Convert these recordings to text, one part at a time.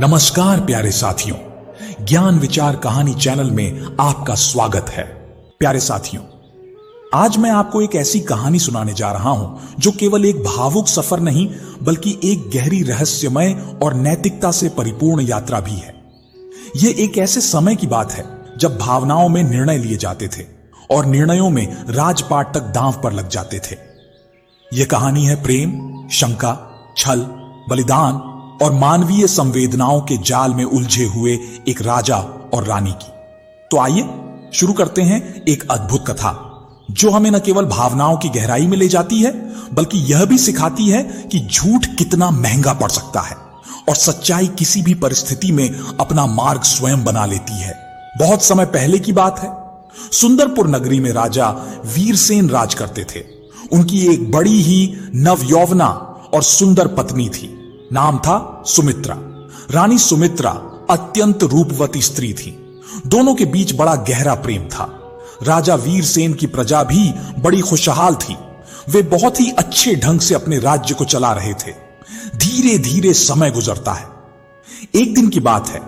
नमस्कार प्यारे साथियों, ज्ञान विचार कहानी चैनल में आपका स्वागत है। प्यारे साथियों, आज मैं आपको एक ऐसी कहानी सुनाने जा रहा हूं जो केवल एक भावुक सफर नहीं बल्कि एक गहरी रहस्यमय और नैतिकता से परिपूर्ण यात्रा भी है। यह एक ऐसे समय की बात है जब भावनाओं में निर्णय लिए जाते थे और निर्णयों में राजपाट तक दांव पर लग जाते थे। यह कहानी है प्रेम, शंका, छल, बलिदान और मानवीय संवेदनाओं के जाल में उलझे हुए एक राजा और रानी की। तो आइए शुरू करते हैं एक अद्भुत कथा जो हमें न केवल भावनाओं की गहराई में ले जाती है बल्कि यह भी सिखाती है कि झूठ कितना महंगा पड़ सकता है और सच्चाई किसी भी परिस्थिति में अपना मार्ग स्वयं बना लेती है। बहुत समय पहले की बात है। सुंदरपुर नगरी में राजा वीरसेन राज करते थे। उनकी एक बड़ी ही नवयौवना और सुंदर पत्नी थी। नाम था सुमित्रा। रानी सुमित्रा अत्यंत रूपवती स्त्री थी। दोनों के बीच बड़ा गहरा प्रेम था। राजा वीरसेन की प्रजा भी बड़ी खुशहाल थी। वे बहुत ही अच्छे ढंग से अपने राज्य को चला रहे थे। धीरे धीरे समय गुजरता है। एक दिन की बात है,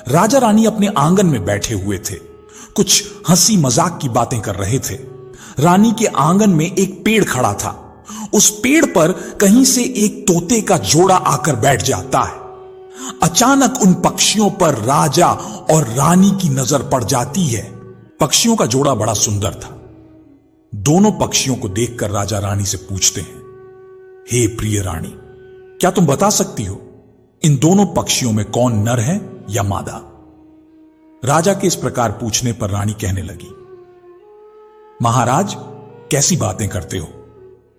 राजा रानी अपने आंगन में बैठे हुए थे। कुछ हंसी मजाक की बातें कर रहे थे। रानी के आंगन में एक पेड़ खड़ा था। उस पेड़ पर कहीं से एक तोते का जोड़ा आकर बैठ जाता है। अचानक उन पक्षियों पर राजा और रानी की नजर पड़ जाती है। पक्षियों का जोड़ा बड़ा सुंदर था। दोनों पक्षियों को देखकर राजा रानी से पूछते हैं, हे प्रिय रानी, क्या तुम बता सकती हो इन दोनों पक्षियों में कौन नर है या मादा? राजा के इस प्रकार पूछने पर रानी कहने लगी, महाराज, कैसी बातें करते हो?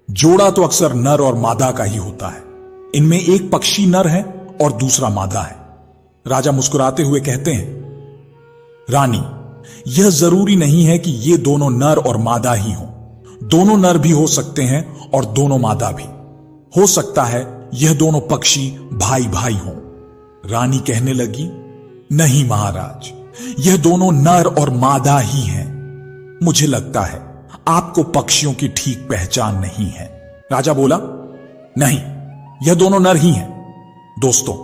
जोड़ा तो अक्सर नर और मादा का ही होता है। इनमें एक पक्षी नर है और दूसरा मादा है। राजा मुस्कुराते हुए कहते हैं, रानी, यह जरूरी नहीं है कि ये दोनों नर और मादा ही हों। दोनों नर भी हो सकते हैं और दोनों मादा भी हो सकता है। यह दोनों पक्षी भाई भाई हों। रानी कहने लगी, नहीं महाराज, यह दोनों नर और मादा ही हैं। मुझे लगता है आपको पक्षियों की ठीक पहचान नहीं है। राजा बोला, नहीं, यह दोनों नर ही हैं। दोस्तों,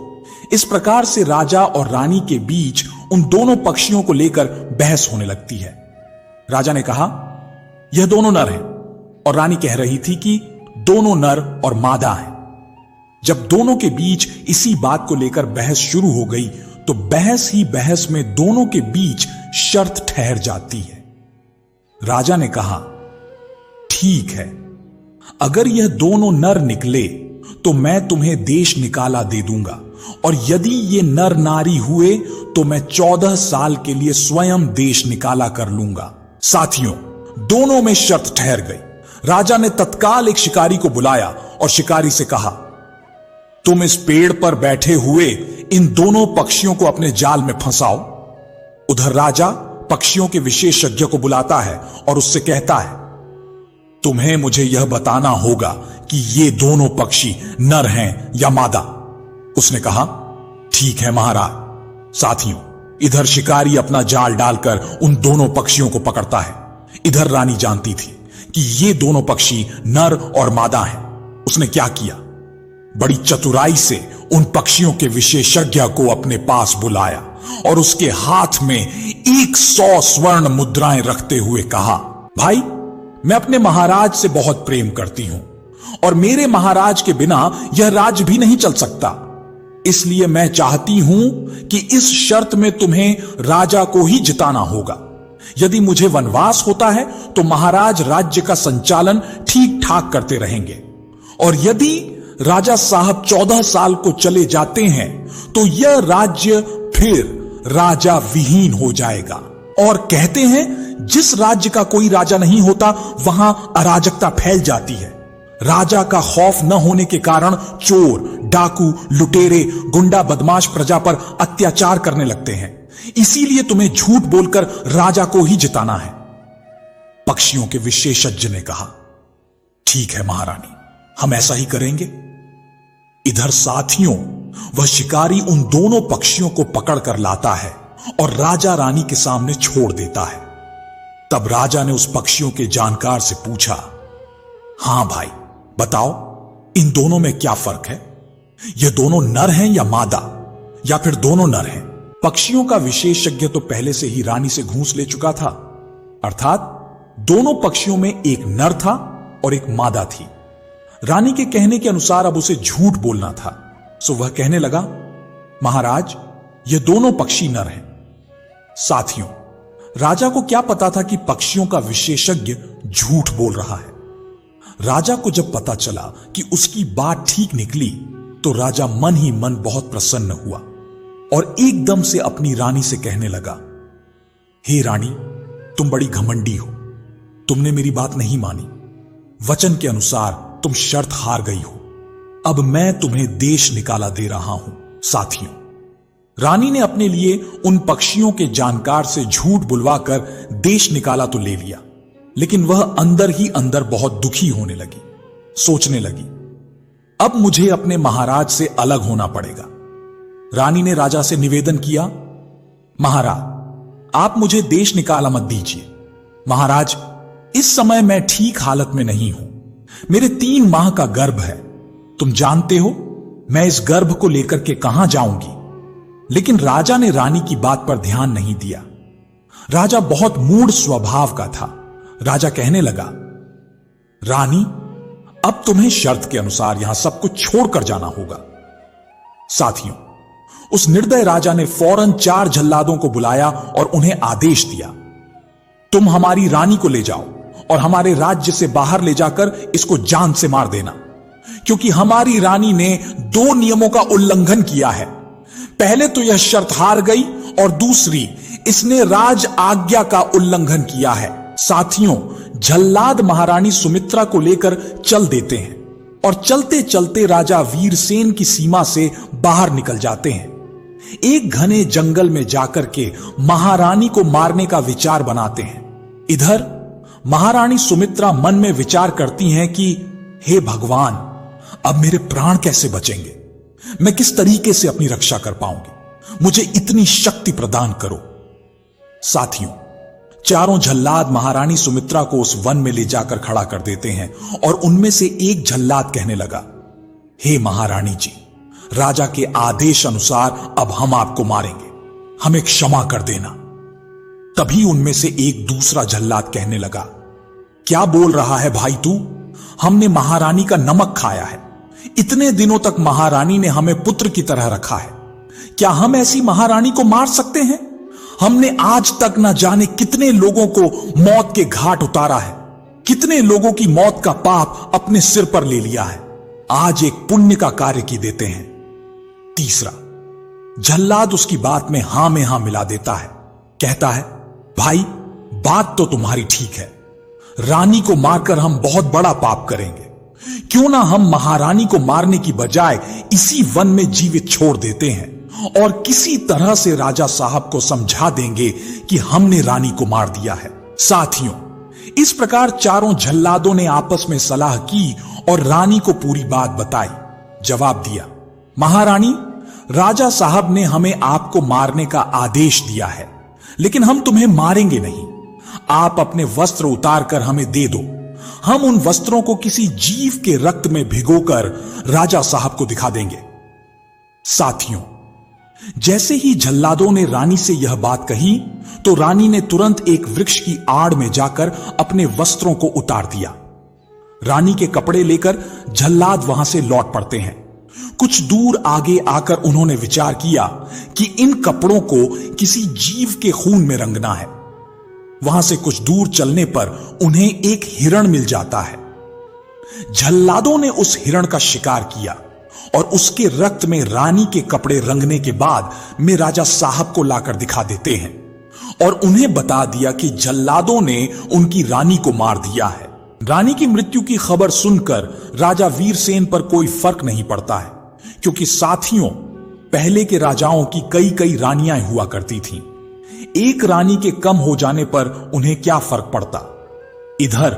इस प्रकार से राजा और रानी के बीच उन दोनों पक्षियों को लेकर बहस होने लगती है। राजा ने कहा, यह दोनों नर हैं, और रानी कह रही थी कि दोनों नर और मादा हैं। जब दोनों के बीच इसी बात को लेकर बहस शुरू हो गई तो बहस ही बहस में दोनों के बीच शर्त ठहर जाती है। राजा ने कहा, ठीक है, अगर यह दोनों नर निकले तो मैं तुम्हें देश निकाला दे दूंगा, और यदि ये नर नारी हुए तो मैं 14 साल के लिए स्वयं देश निकाला कर लूंगा। साथियों, दोनों में शर्त ठहर गई। राजा ने तत्काल एक शिकारी को बुलाया और शिकारी से कहा, तुम इस पेड़ पर बैठे हुए इन दोनों पक्षियों को अपने जाल में फंसाओ। उधर राजा पक्षियों के विशेषज्ञ को बुलाता है और उससे कहता है, तुम्हें मुझे यह बताना होगा कि ये दोनों पक्षी नर हैं या मादा। उसने कहा, ठीक है महाराज। साथियों, इधर शिकारी अपना जाल डालकर उन दोनों पक्षियों को पकड़ता है। इधर रानी जानती थी कि ये दोनों पक्षी नर और मादा हैं। उसने क्या किया? बड़ी चतुराई से उन पक्षियों के विशेषज्ञ को अपने पास बुलाया और उसके हाथ में 100 स्वर्ण मुद्राएं रखते हुए कहा, भाई, मैं अपने महाराज से बहुत प्रेम करती हूं और मेरे महाराज के बिना यह राज्य भी नहीं चल सकता। इसलिए मैं चाहती हूं कि इस शर्त में तुम्हें राजा को ही जिताना होगा। यदि मुझे वनवास होता है तो महाराज राज्य का संचालन ठीक ठाक करते रहेंगे, और यदि राजा साहब 14 साल को चले जाते हैं तो यह राज्य फिर राजा विहीन हो जाएगा। और कहते हैं, जिस राज्य का कोई राजा नहीं होता वहां अराजकता फैल जाती है। राजा का खौफ न होने के कारण चोर, डाकू, लुटेरे, गुंडा, बदमाश प्रजा पर अत्याचार करने लगते हैं। इसीलिए तुम्हें झूठ बोलकर राजा को ही जिताना है। पक्षियों के विशेषज्ञ ने कहा, ठीक है महारानी, हम ऐसा ही करेंगे। इधर साथियों, वह शिकारी उन दोनों पक्षियों को पकड़कर लाता है और राजा रानी के सामने छोड़ देता है। तब राजा ने उस पक्षियों के जानकार से पूछा, हां भाई, बताओ इन दोनों में क्या फर्क है? ये दोनों नर हैं या मादा? या फिर दोनों नर हैं? पक्षियों का विशेषज्ञ तो पहले से ही रानी से घूस ले चुका था, अर्थात दोनों पक्षियों में एक नर था और एक मादा थी। रानी के कहने के अनुसार अब उसे झूठ बोलना था, सो वह कहने लगा, महाराज, ये दोनों पक्षी नर हैं। साथियों, राजा को क्या पता था कि पक्षियों का विशेषज्ञ झूठ बोल रहा है। राजा को जब पता चला कि उसकी बात ठीक निकली तो राजा मन ही मन बहुत प्रसन्न हुआ और एकदम से अपनी रानी से कहने लगा, हे रानी, तुम बड़ी घमंडी हो, तुमने मेरी बात नहीं मानी। वचन के अनुसार तुम शर्त हार गई हो, अब मैं तुम्हें देश निकाला दे रहा हूं। साथियों, रानी ने अपने लिए उन पक्षियों के जानकार से झूठ बुलवाकर देश निकाला तो ले लिया, लेकिन वह अंदर ही अंदर बहुत दुखी होने लगी। सोचने लगी, अब मुझे अपने महाराज से अलग होना पड़ेगा। रानी ने राजा से निवेदन किया, महाराज, आप मुझे देश निकाला मत दीजिए। महाराज, इस समय मैं ठीक हालत में नहीं हूं, मेरे 3 माह का गर्भ है। तुम जानते हो मैं इस गर्भ को लेकर के कहां जाऊंगी। लेकिन राजा ने रानी की बात पर ध्यान नहीं दिया। राजा बहुत मूढ़ स्वभाव का था। राजा कहने लगा, रानी, अब तुम्हें शर्त के अनुसार यहां सब कुछ छोड़कर जाना होगा। साथियों, उस निर्दय राजा ने फौरन 4 जल्लादों को बुलाया और उन्हें आदेश दिया, तुम हमारी रानी को ले जाओ और हमारे राज्य से बाहर ले जाकर इसको जान से मार देना, क्योंकि हमारी रानी ने 2 नियमों का उल्लंघन किया है। पहले तो यह शर्त हार गई और दूसरी, इसने राज आज्ञा का उल्लंघन किया है। साथियों, जल्लाद महारानी सुमित्रा को लेकर चल देते हैं और चलते चलते राजा वीरसेन की सीमा से बाहर निकल जाते हैं। एक घने जंगल में जाकर के महारानी को मारने का विचार बनाते हैं। इधर महारानी सुमित्रा मन में विचार करती हैं कि हे भगवान, अब मेरे प्राण कैसे बचेंगे, मैं किस तरीके से अपनी रक्षा कर पाऊंगी, मुझे इतनी शक्ति प्रदान करो। साथियों, चारों जल्लाद महारानी सुमित्रा को उस वन में ले जाकर खड़ा कर देते हैं और उनमें से एक जल्लाद कहने लगा, हे महारानी जी, राजा के आदेश अनुसार अब हम आपको मारेंगे, हमें क्षमा कर देना। तभी उनमें से एक दूसरा जल्लाद कहने लगा, क्या बोल रहा है भाई तू, हमने महारानी का नमक खाया है, इतने दिनों तक महारानी ने हमें पुत्र की तरह रखा है, क्या हम ऐसी महारानी को मार सकते हैं? हमने आज तक न जाने कितने लोगों को मौत के घाट उतारा है, कितने लोगों की मौत का पाप अपने सिर पर ले लिया है, आज एक पुण्य का कार्य की देते हैं। तीसरा जल्लाद उसकी बात में हां मिला देता है, कहता है, भाई, बात तो तुम्हारी ठीक है, रानी को मारकर हम बहुत बड़ा पाप करेंगे, क्यों ना हम महारानी को मारने की बजाय इसी वन में जीवित छोड़ देते हैं और किसी तरह से राजा साहब को समझा देंगे कि हमने रानी को मार दिया है। साथियों, इस प्रकार चारों जल्लादों ने आपस में सलाह की और रानी को पूरी बात बताई। जवाब दिया, महारानी, राजा साहब ने हमें आपको मारने का आदेश दिया है, लेकिन हम तुम्हें मारेंगे नहीं। आप अपने वस्त्र उतार कर हमें दे दो, हम उन वस्त्रों को किसी जीव के रक्त में भिगोकर राजा साहब को दिखा देंगे। साथियों, जैसे ही जल्लादों ने रानी से यह बात कही तो रानी ने तुरंत एक वृक्ष की आड़ में जाकर अपने वस्त्रों को उतार दिया। रानी के कपड़े लेकर जल्लाद वहां से लौट पड़ते हैं। कुछ दूर आगे आकर उन्होंने विचार किया कि इन कपड़ों को किसी जीव के खून में रंगना है। वहां से कुछ दूर चलने पर उन्हें एक हिरण मिल जाता है। जल्लादों ने उस हिरण का शिकार किया और उसके रक्त में रानी के कपड़े रंगने के बाद में राजा साहब को लाकर दिखा देते हैं और उन्हें बता दिया कि जल्लादों ने उनकी रानी को मार दिया है। रानी की मृत्यु की खबर सुनकर राजा वीरसेन पर कोई फर्क नहीं पड़ता है, क्योंकि साथियों, पहले के राजाओं की कई कई रानियां हुआ करती थीं। एक रानी के कम हो जाने पर उन्हें क्या फर्क पड़ता। इधर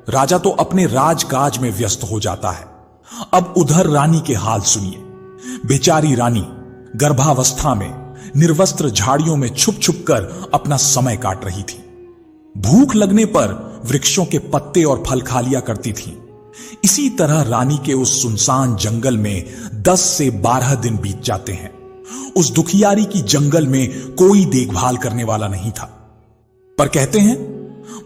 राजा तो अपने राजकाज में व्यस्त हो जाता है। अब उधर रानी के हाल सुनिए। बेचारी रानी गर्भावस्था में निर्वस्त्र झाड़ियों में छुप छुप कर अपना समय काट रही थी। भूख लगने पर वृक्षों के पत्ते और फल खा लिया करती थी। इसी तरह रानी के उस सुनसान जंगल में 10 से 12 दिन बीत जाते हैं उस दुखियारी की जंगल में कोई देखभाल करने वाला नहीं था। पर कहते हैं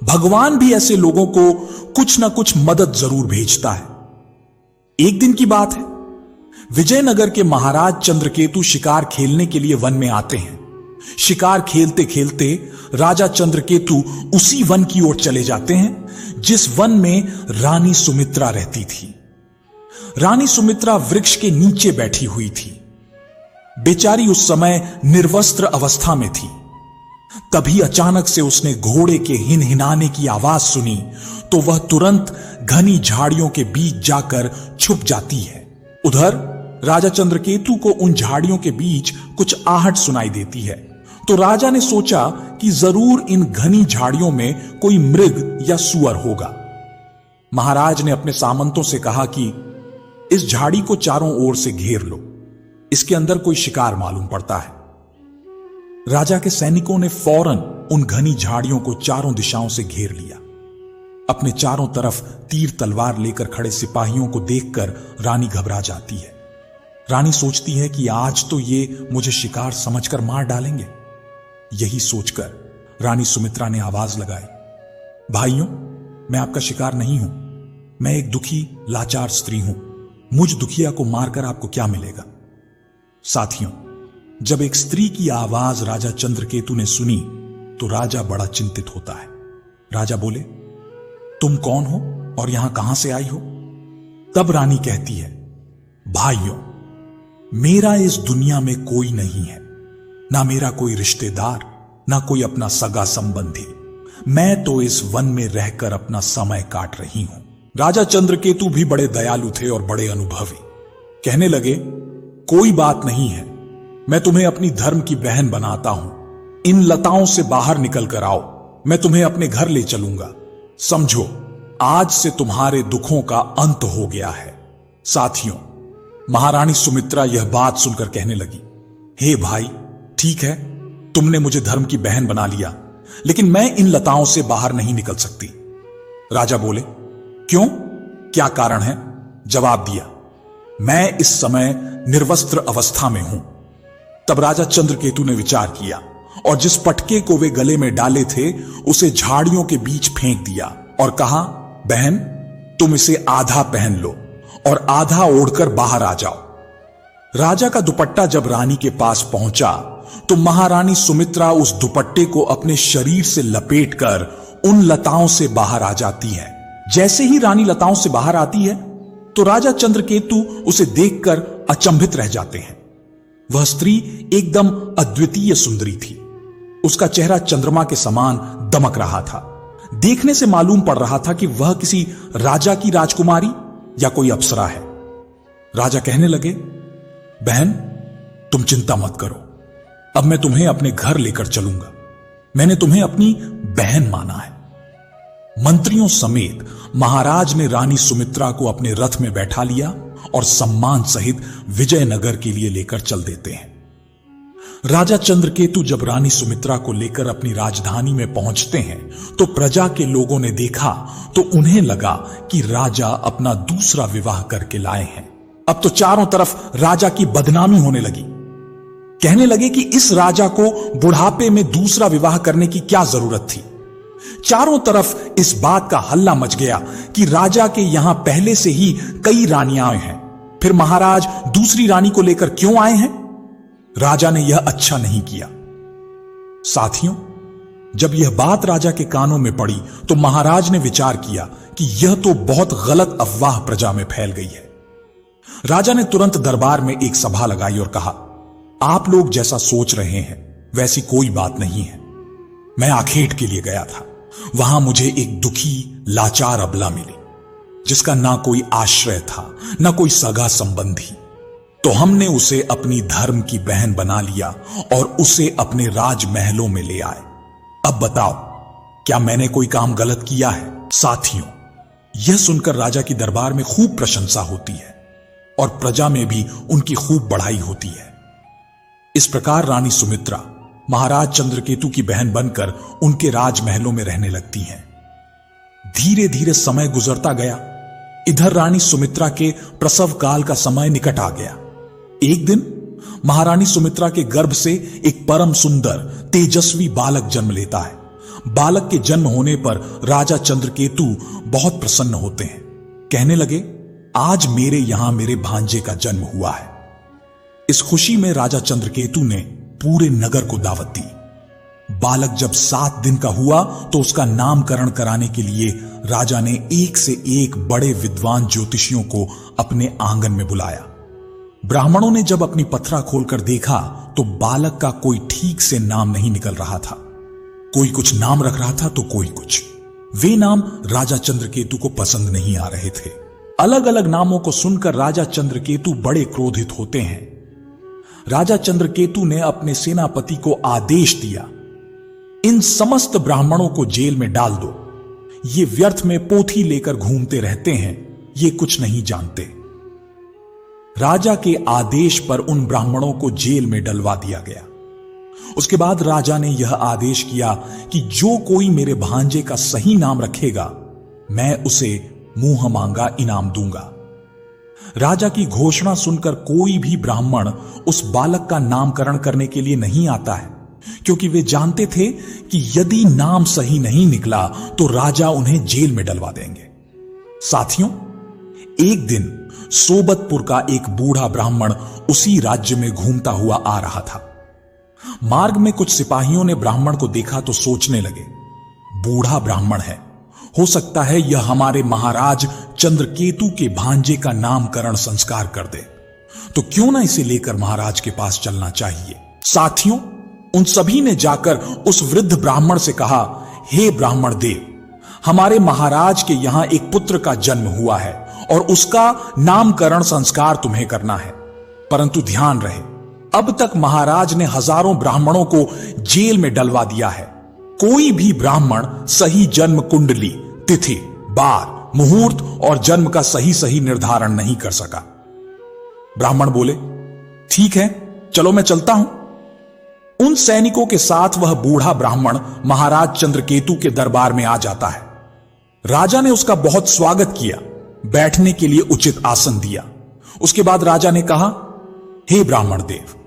भगवान भी ऐसे लोगों को कुछ ना कुछ मदद जरूर भेजता है। एक दिन की बात है, विजयनगर के महाराज चंद्रकेतु शिकार खेलने के लिए वन में आते हैं। शिकार खेलते खेलते राजा चंद्रकेतु उसी वन की ओर चले जाते हैं जिस वन में रानी सुमित्रा रहती थी। रानी सुमित्रा वृक्ष के नीचे बैठी हुई थी। बेचारी उस समय निर्वस्त्र अवस्था में थी। तभी अचानक से उसने घोड़े के हिनहिनाने की आवाज सुनी तो वह तुरंत घनी झाड़ियों के बीच जाकर छुप जाती है। उधर राजा चंद्रकेतु को उन झाड़ियों के बीच कुछ आहट सुनाई देती है, तो राजा ने सोचा कि जरूर इन घनी झाड़ियों में कोई मृग या सुअर होगा। महाराज ने अपने सामंतों से कहा कि इस झाड़ी को चारों ओर से घेर लो, इसके अंदर कोई शिकार मालूम पड़ता है। राजा के सैनिकों ने फौरन उन घनी झाड़ियों को चारों दिशाओं से घेर लिया। अपने चारों तरफ तीर तलवार लेकर खड़े सिपाहियों को देखकर रानी घबरा जाती है। रानी सोचती है कि आज तो ये मुझे शिकार समझकर मार डालेंगे। यही सोचकर रानी सुमित्रा ने आवाज लगाई, भाइयों, मैं आपका शिकार नहीं हूं। मैं एक दुखी लाचार स्त्री हूं। मुझ दुखिया को मारकर आपको क्या मिलेगा। साथियों, जब एक स्त्री की आवाज राजा चंद्रकेतु ने सुनी तो राजा बड़ा चिंतित होता है। राजा बोले, तुम कौन हो और यहां कहां से आई हो। तब रानी कहती है, भाइयों, मेरा इस दुनिया में कोई नहीं है, ना मेरा कोई रिश्तेदार, ना कोई अपना सगा संबंधी। मैं तो इस वन में रहकर अपना समय काट रही हूं। राजा चंद्रकेतु भी बड़े दयालु थे और बड़े अनुभवी। कहने लगे, कोई बात नहीं है, मैं तुम्हें अपनी धर्म की बहन बनाता हूं। इन लताओं से बाहर निकल कर आओ, मैं तुम्हें अपने घर ले चलूंगा। समझो, आज से तुम्हारे दुखों का अंत हो गया है। साथियों, महारानी सुमित्रा यह बात सुनकर कहने लगी, हे भाई, ठीक है, तुमने मुझे धर्म की बहन बना लिया, लेकिन मैं इन लताओं से बाहर नहीं निकल सकती। राजा बोले, क्यों, क्या कारण है। जवाब दिया, मैं इस समय निर्वस्त्र अवस्था में हूं। तब राजा चंद्रकेतु ने विचार किया और जिस पटके को वे गले में डाले थे उसे झाड़ियों के बीच फेंक दिया और कहा, बहन, तुम इसे आधा पहन लो और आधा ओढ़कर बाहर आ जाओ। राजा का दुपट्टा जब रानी के पास पहुंचा तो महारानी सुमित्रा उस दुपट्टे को अपने शरीर से लपेटकर उन लताओं से बाहर आ जाती है। जैसे ही रानी लताओं से बाहर आती है तो राजा चंद्रकेतु उसे देखकर अचंभित रह जाते हैं। वह स्त्री एकदम अद्वितीय सुंदरी थी। उसका चेहरा चंद्रमा के समान दमक रहा था। देखने से मालूम पड़ रहा था कि वह किसी राजा की राजकुमारी या कोई अप्सरा है। राजा कहने लगे, बहन, तुम चिंता मत करो, अब मैं तुम्हें अपने घर लेकर चलूंगा। मैंने तुम्हें अपनी बहन माना है। मंत्रियों समेत महाराज ने रानी सुमित्रा को अपने रथ में बैठा लिया और सम्मान सहित विजयनगर के लिए लेकर चल देते हैं। राजा चंद्रकेतु जब रानी सुमित्रा को लेकर अपनी राजधानी में पहुंचते हैं तो प्रजा के लोगों ने देखा तो उन्हें लगा कि राजा अपना दूसरा विवाह करके लाए हैं। अब तो चारों तरफ राजा की बदनामी होने लगी। कहने लगे कि इस राजा को बुढ़ापे में दूसरा विवाह करने की क्या जरूरत थी। चारों तरफ इस बात का हल्ला मच गया कि राजा के यहां पहले से ही कई रानियां हैं, फिर महाराज दूसरी रानी को लेकर क्यों आए हैं। राजा ने यह अच्छा नहीं किया। साथियों, जब यह बात राजा के कानों में पड़ी तो महाराज ने विचार किया कि यह तो बहुत गलत अफवाह प्रजा में फैल गई है। राजा ने तुरंत दरबार में एक सभा लगाई और कहा, आप लोग जैसा सोच रहे हैं वैसी कोई बात नहीं है। मैं आखेट के लिए गया था, वहां मुझे एक दुखी लाचार अबला मिली जिसका ना कोई आश्रय था, ना कोई सगा संबंधी। तो हमने उसे अपनी धर्म की बहन बना लिया और उसे अपने राजमहलों में ले आए। अब बताओ, क्या मैंने कोई काम गलत किया है। साथियों, यह सुनकर राजा की दरबार में खूब प्रशंसा होती है और प्रजा में भी उनकी खूब बढ़ाई होती है। इस प्रकार रानी सुमित्रा महाराज चंद्रकेतु की बहन बनकर उनके राजमहलों में रहने लगती हैं। धीरे धीरे समय गुजरता गया। इधर रानी सुमित्रा के प्रसव काल का समय निकट आ गया। एक दिन महारानी सुमित्रा के गर्भ से एक परम सुंदर तेजस्वी बालक जन्म लेता है। बालक के जन्म होने पर राजा चंद्रकेतु बहुत प्रसन्न होते हैं। कहने लगे, आज मेरे यहां मेरे भांजे का जन्म हुआ है। इस खुशी में राजा चंद्रकेतु ने पूरे नगर को दावत दी। बालक जब 7 दिन का हुआ तो उसका नामकरण कराने के लिए राजा ने एक से एक बड़े विद्वान ज्योतिषियों को अपने आंगन में बुलाया। ब्राह्मणों ने जब अपनी पथरा खोलकर देखा तो बालक का कोई ठीक से नाम नहीं निकल रहा था। कोई कुछ नाम रख रहा था तो कोई कुछ। वे नाम राजा चंद्रकेतु को पसंद नहीं आ रहे थे। अलग अलग नामों को सुनकर राजा चंद्रकेतु बड़े क्रोधित होते हैं। राजा चंद्रकेतु ने अपने सेनापति को आदेश दिया, इन समस्त ब्राह्मणों को जेल में डाल दो। ये व्यर्थ में पोथी लेकर घूमते रहते हैं, ये कुछ नहीं जानते। राजा के आदेश पर उन ब्राह्मणों को जेल में डलवा दिया गया। उसके बाद राजा ने यह आदेश किया कि जो कोई मेरे भांजे का सही नाम रखेगा, मैं उसे मुंह मांगा इनाम दूंगा। राजा की घोषणा सुनकर कोई भी ब्राह्मण उस बालक का नामकरण करने के लिए नहीं आता है, क्योंकि वे जानते थे कि यदि नाम सही नहीं निकला तो राजा उन्हें जेल में डलवा देंगे। साथियों, एक दिन सोबतपुर का एक बूढ़ा ब्राह्मण उसी राज्य में घूमता हुआ आ रहा था। मार्ग में कुछ सिपाहियों ने ब्राह्मण को देखा तो सोचने लगे, बूढ़ा ब्राह्मण है, हो सकता है यह हमारे महाराज चंद्रकेतु के भांजे का नामकरण संस्कार कर दे, तो क्यों ना इसे लेकर महाराज के पास चलना चाहिए। साथियों, उन सभी ने जाकर उस वृद्ध ब्राह्मण से कहा, हे ब्राह्मण देव, हमारे महाराज के यहां एक पुत्र का जन्म हुआ है और उसका नामकरण संस्कार तुम्हें करना है। परंतु ध्यान रहे, अब तक महाराज ने हजारों ब्राह्मणों को जेल में डलवा दिया है। कोई भी ब्राह्मण सही जन्म कुंडली, तिथि, बार, मुहूर्त और जन्म का सही निर्धारण नहीं कर सका। ब्राह्मण बोले, ठीक है, चलो मैं चलता हूं। उन सैनिकों के साथ वह बूढ़ा ब्राह्मण महाराज चंद्रकेतु के दरबार में आ जाता है। राजा ने उसका बहुत स्वागत किया, बैठने के लिए उचित आसन दिया। उसके बाद राजा ने कहा, हे ब्राह्मण देव,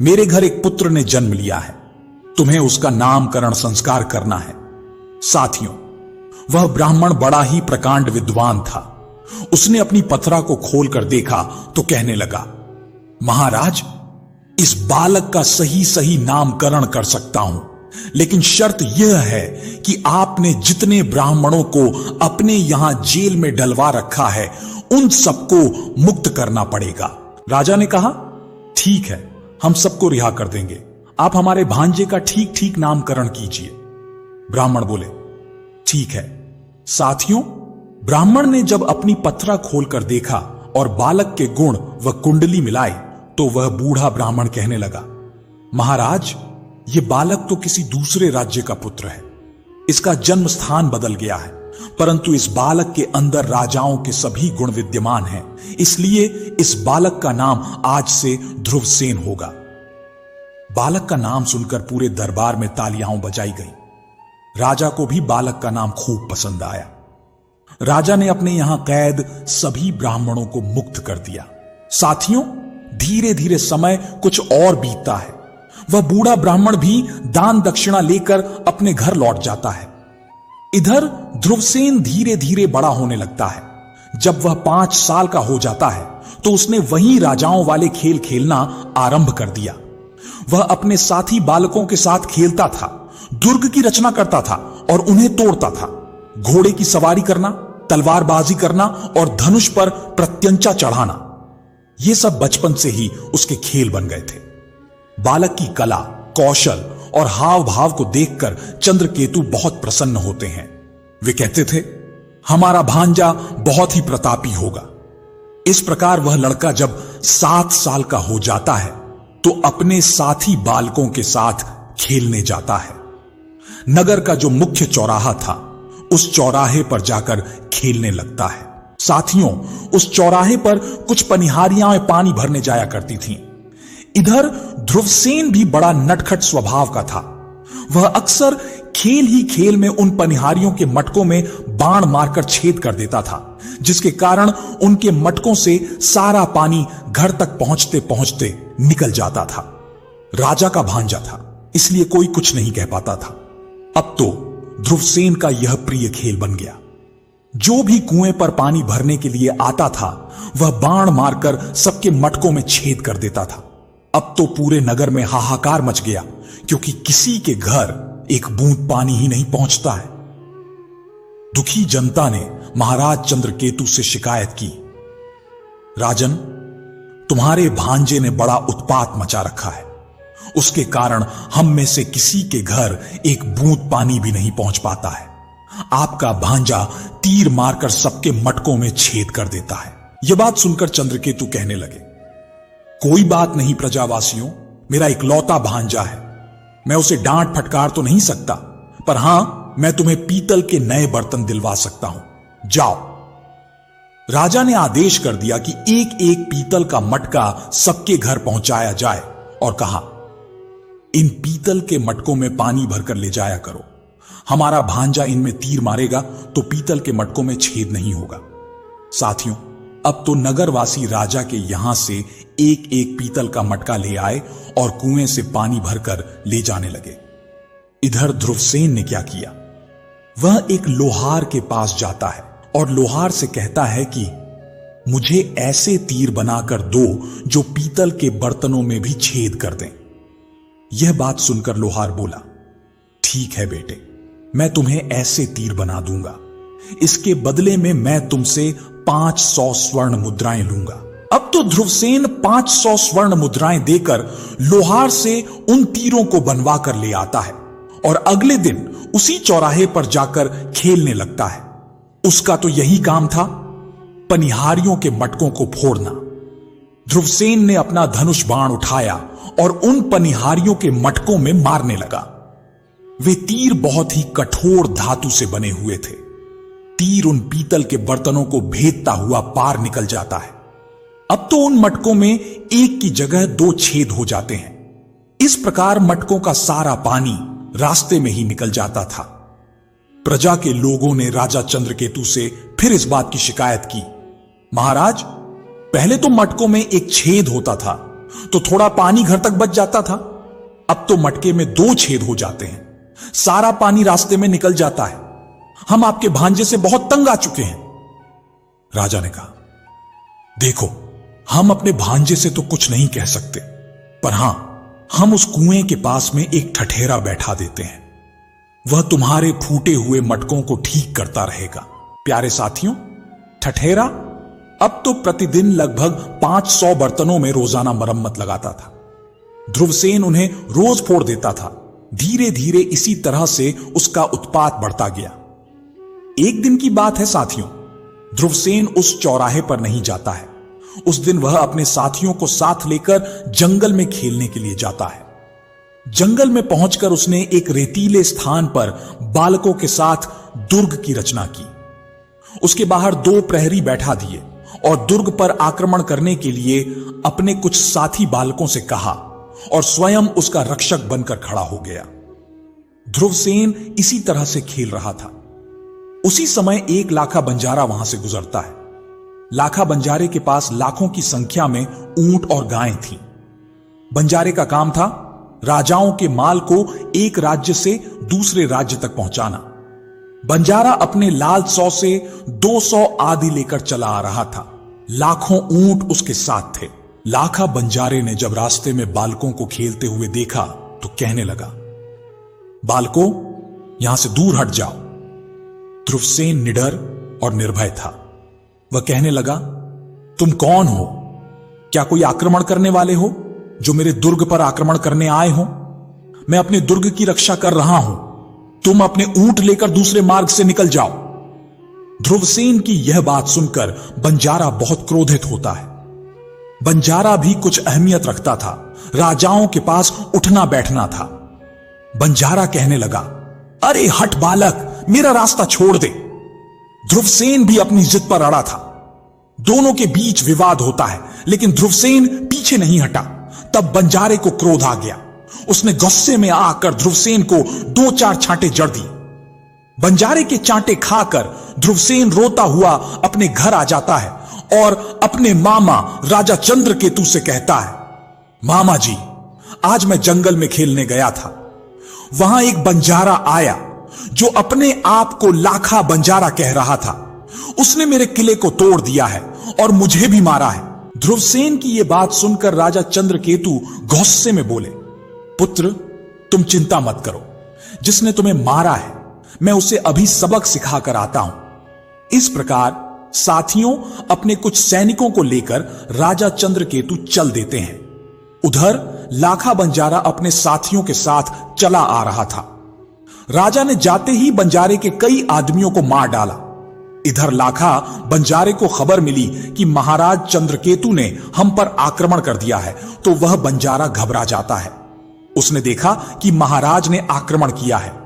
मेरे घर एक पुत्र ने जन्म लिया है, तुम्हें उसका नामकरण संस्कार करना है। साथियों, वह ब्राह्मण बड़ा ही प्रकांड विद्वान था। उसने अपनी पथरा को खोलकर देखा तो कहने लगा, महाराज, इस बालक का सही नामकरण कर सकता हूं, लेकिन शर्त यह है कि आपने जितने ब्राह्मणों को अपने यहां जेल में डलवा रखा है, उन सबको मुक्त करना पड़ेगा। राजा ने कहा, ठीक है, हम सबको रिहा कर देंगे, आप हमारे भांजे का ठीक नामकरण कीजिए। ब्राह्मण बोले, ठीक है। साथियों, ब्राह्मण ने जब अपनी पथरा खोलकर देखा और बालक के गुण व कुंडली मिलाई तो वह बूढ़ा ब्राह्मण कहने लगा, महाराज, यह बालक तो किसी दूसरे राज्य का पुत्र है। इसका जन्म स्थान बदल गया है, परंतु इस बालक के अंदर राजाओं के सभी गुण विद्यमान हैं, इसलिए इस बालक का नाम आज से ध्रुवसेन होगा। बालक का नाम सुनकर पूरे दरबार में तालियां बजाई गई। राजा को भी बालक का नाम खूब पसंद आया। राजा ने अपने यहां कैद सभी ब्राह्मणों को मुक्त कर दिया। साथियों, धीरे धीरे समय कुछ और बीतता है। वह बूढ़ा ब्राह्मण भी दान दक्षिणा लेकर अपने घर लौट जाता है। इधर ध्रुवसेन धीरे धीरे बड़ा होने लगता है। जब वह 5 साल का हो जाता है तो उसने वही राजाओं वाले खेल खेलना आरंभ कर दिया। वह अपने साथी बालकों के साथ खेलता था, दुर्ग की रचना करता था और उन्हें तोड़ता था। घोड़े की सवारी करना, तलवारबाजी करना और धनुष पर प्रत्यंचा चढ़ाना, यह सब बचपन से ही उसके खेल बन गए थे। बालक की कला, कौशल और हाव भाव को देखकर चंद्रकेतु बहुत प्रसन्न होते हैं। वे कहते थे, हमारा भांजा बहुत ही प्रतापी होगा। इस प्रकार वह लड़का जब 7 साल का हो जाता है तो अपने साथी बालकों के साथ खेलने जाता है। नगर का जो मुख्य चौराहा था, उस चौराहे पर जाकर खेलने लगता है। साथियों, उस चौराहे पर कुछ पनिहारियां पानी भरने जाया करती थीं। इधर ध्रुवसेन भी बड़ा नटखट स्वभाव का था। वह अक्सर खेल ही खेल में उन पनिहारियों के मटकों में बाण मारकर छेद कर देता था, जिसके कारण उनके मटकों से सारा पानी घर तक पहुंचते पहुंचते निकल जाता था। राजा का भांजा था, इसलिए कोई कुछ नहीं कह पाता था। अब तो ध्रुवसेन का यह प्रिय खेल बन गया। जो भी कुएं पर पानी भरने के लिए आता था, वह बाण मारकर सबके मटकों में छेद कर देता था। अब तो पूरे नगर में हाहाकार मच गया, क्योंकि किसी के घर एक बूंद पानी ही नहीं पहुंचता है। दुखी जनता ने महाराज चंद्रकेतु से शिकायत की, राजन, तुम्हारे भांजे ने बड़ा उत्पात मचा रखा है। उसके कारण हम में से किसी के घर एक बूंद पानी भी नहीं पहुंच पाता है। आपका भांजा तीर मारकर सबके मटकों में छेद कर देता है। यह बात सुनकर चंद्रकेतु कहने लगे, कोई बात नहीं प्रजावासियों, मेरा इकलौता भांजा है। मैं उसे डांट फटकार तो नहीं सकता, पर हां, मैं तुम्हें पीतल के नए बर्तन दिलवा सकता हूं। जाओ। राजा ने आदेश कर दिया कि एक एक पीतल का मटका सबके घर पहुंचाया जाए और कहा, इन पीतल के मटकों में पानी भरकर ले जाया करो। हमारा भांजा इनमें तीर मारेगा तो पीतल के मटकों में छेद नहीं होगा। साथियों, अब तो नगरवासी राजा के यहां से एक एक पीतल का मटका ले आए और कुएं से पानी भरकर ले जाने लगे। इधर ध्रुवसेन ने क्या किया, वह एक लोहार के पास जाता है और लोहार से कहता है कि मुझे ऐसे तीर बनाकर दो जो पीतल के बर्तनों में भी छेद कर दें। यह बात सुनकर लोहार बोला, ठीक है बेटे, मैं तुम्हें ऐसे तीर बना दूंगा। इसके बदले में मैं तुमसे 500 स्वर्ण मुद्राएं लूंगा। अब तो ध्रुवसेन 500 स्वर्ण मुद्राएं देकर लोहार से उन तीरों को बनवा कर ले आता है और अगले दिन उसी चौराहे पर जाकर खेलने लगता है। उसका तो यही काम था, पनिहारियों के मटकों को फोड़ना। ध्रुवसेन ने अपना धनुष बाण उठाया और उन पनिहारियों के मटकों में मारने लगा। वे तीर बहुत ही कठोर धातु से बने हुए थे। तीर उन पीतल के बर्तनों को भेदता हुआ पार निकल जाता है। अब तो उन मटकों में एक की जगह 2 छेद हो जाते हैं। इस प्रकार मटकों का सारा पानी रास्ते में ही निकल जाता था। प्रजा के लोगों ने राजा चंद्रकेतु से फिर इस बात की शिकायत की, महाराज, पहले तो मटकों में एक छेद होता था तो थोड़ा पानी घर तक बच जाता था। अब तो मटके में 2 छेद हो जाते हैं, सारा पानी रास्ते में निकल जाता है। हम आपके भांजे से बहुत तंग आ चुके हैं। राजा ने कहा, देखो, हम अपने भांजे से तो कुछ नहीं कह सकते, पर हां, हम उस कुएं के पास में एक ठठेरा बैठा देते हैं। वह तुम्हारे फूटे हुए मटकों को ठीक करता रहेगा। प्यारे साथियों, ठठेरा अब तो प्रतिदिन लगभग 500 बर्तनों में रोजाना मरम्मत लगाता था। ध्रुवसेन उन्हें रोज फोड़ देता था। धीरे धीरे इसी तरह से उसका उत्पात बढ़ता गया। एक दिन की बात है साथियों, ध्रुवसेन उस चौराहे पर नहीं जाता है। उस दिन वह अपने साथियों को साथ लेकर जंगल में खेलने के लिए जाता है। जंगल में पहुंचकर उसने एक रेतीले स्थान पर बालकों के साथ दुर्ग की रचना की। उसके बाहर 2 प्रहरी बैठा दिए और दुर्ग पर आक्रमण करने के लिए अपने कुछ साथी बालकों से कहा और स्वयं उसका रक्षक बनकर खड़ा हो गया। ध्रुवसेन इसी तरह से खेल रहा था। उसी समय एक लाखा बंजारा वहां से गुजरता है। लाखा बंजारे के पास लाखों की संख्या में ऊंट और गायें थीं। बंजारे का काम था राजाओं के माल को एक राज्य से दूसरे राज्य तक पहुंचाना। बंजारा अपने लाल 100 से 200 आदि लेकर चला आ रहा था। लाखों ऊंट उसके साथ थे। लाखा बंजारे ने जब रास्ते में बालकों को खेलते हुए देखा तो कहने लगा, बालकों, यहां से दूर हट जाओ। ध्रुवसेन निडर और निर्भय था। वह कहने लगा, तुम कौन हो? क्या कोई आक्रमण करने वाले हो जो मेरे दुर्ग पर आक्रमण करने आए हो? मैं अपने दुर्ग की रक्षा कर रहा हूं। तुम अपने ऊंट लेकर दूसरे मार्ग से निकल जाओ। ध्रुवसेन की यह बात सुनकर बंजारा बहुत क्रोधित होता है। बंजारा भी कुछ अहमियत रखता था। राजाओं के पास उठना बैठना था। बंजारा कहने लगा, अरे हट बालक, मेरा रास्ता छोड़ दे। ध्रुवसेन भी अपनी जिद पर अड़ा था। दोनों के बीच विवाद होता है, लेकिन ध्रुवसेन पीछे नहीं हटा। तब बंजारे को क्रोध आ गया। उसने गुस्से में आकर ध्रुवसेन को 2-4 छांटे जड़ दी। बंजारे के चांटे खाकर ध्रुवसेन रोता हुआ अपने घर आ जाता है और अपने मामा राजा चंद्रकेतु से कहता है, मामा जी, आज मैं जंगल में खेलने गया था। वहां एक बंजारा आया जो अपने आप को लाखा बंजारा कह रहा था। उसने मेरे किले को तोड़ दिया है और मुझे भी मारा है। ध्रुवसेन की यह बात सुनकर राजा चंद्रकेतु गुस्से में बोले, पुत्र, तुम चिंता मत करो। जिसने तुम्हें मारा है मैं उसे अभी सबक सिखाकर आता हूं। इस प्रकार साथियों अपने कुछ सैनिकों को लेकर राजा चंद्रकेतु चल देते हैं। उधर लाखा बंजारा अपने साथियों के साथ चला आ रहा था। राजा ने जाते ही बंजारे के कई आदमियों को मार डाला। इधर लाखा बंजारे को खबर मिली कि महाराज चंद्रकेतु ने हम पर आक्रमण कर दिया है, तो वह बंजारा घबरा जाता है। उसने देखा कि महाराज ने आक्रमण किया है।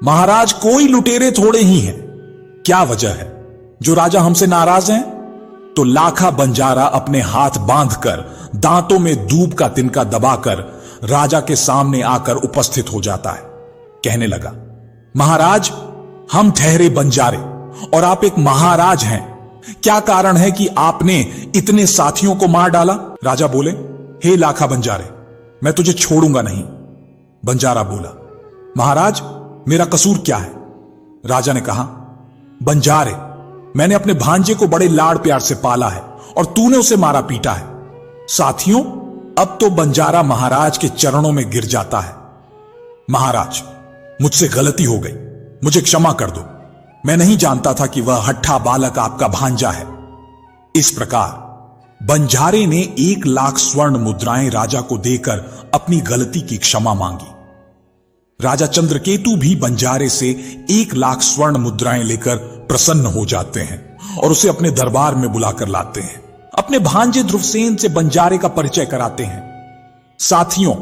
महाराज, कोई लुटेरे थोड़े ही हैं। क्या वजह है जो राजा हमसे नाराज हैं? तो लाखा बंजारा अपने हाथ बांधकर दांतों में दूब का तिनका दबाकर राजा के सामने आकर उपस्थित हो जाता है। कहने लगा, महाराज, हम ठहरे बंजारे और आप एक महाराज हैं। क्या कारण है कि आपने इतने साथियों को मार डाला? राजा बोले, हे लाखा बंजारे, मैं तुझे छोड़ूंगा नहीं। बंजारा बोला, महाराज, मेरा कसूर क्या है? राजा ने कहा, बंजारे, मैंने अपने भांजे को बड़े लाड़ प्यार से पाला है और तूने उसे मारा पीटा है। साथियों, अब तो बंजारा महाराज के चरणों में गिर जाता है। महाराज, मुझसे गलती हो गई, मुझे क्षमा कर दो। मैं नहीं जानता था कि वह हट्ठा बालक आपका भांजा है। इस प्रकार बंजारे ने 1 लाख स्वर्ण मुद्राएं राजा को देकर अपनी गलती की क्षमा मांगी। राजा चंद्रकेतु भी बंजारे से 1 लाख स्वर्ण मुद्राएं लेकर प्रसन्न हो जाते हैं और उसे अपने दरबार में बुलाकर लाते हैं। अपने भांजे ध्रुवसेन से बंजारे का परिचय कराते हैं। साथियों,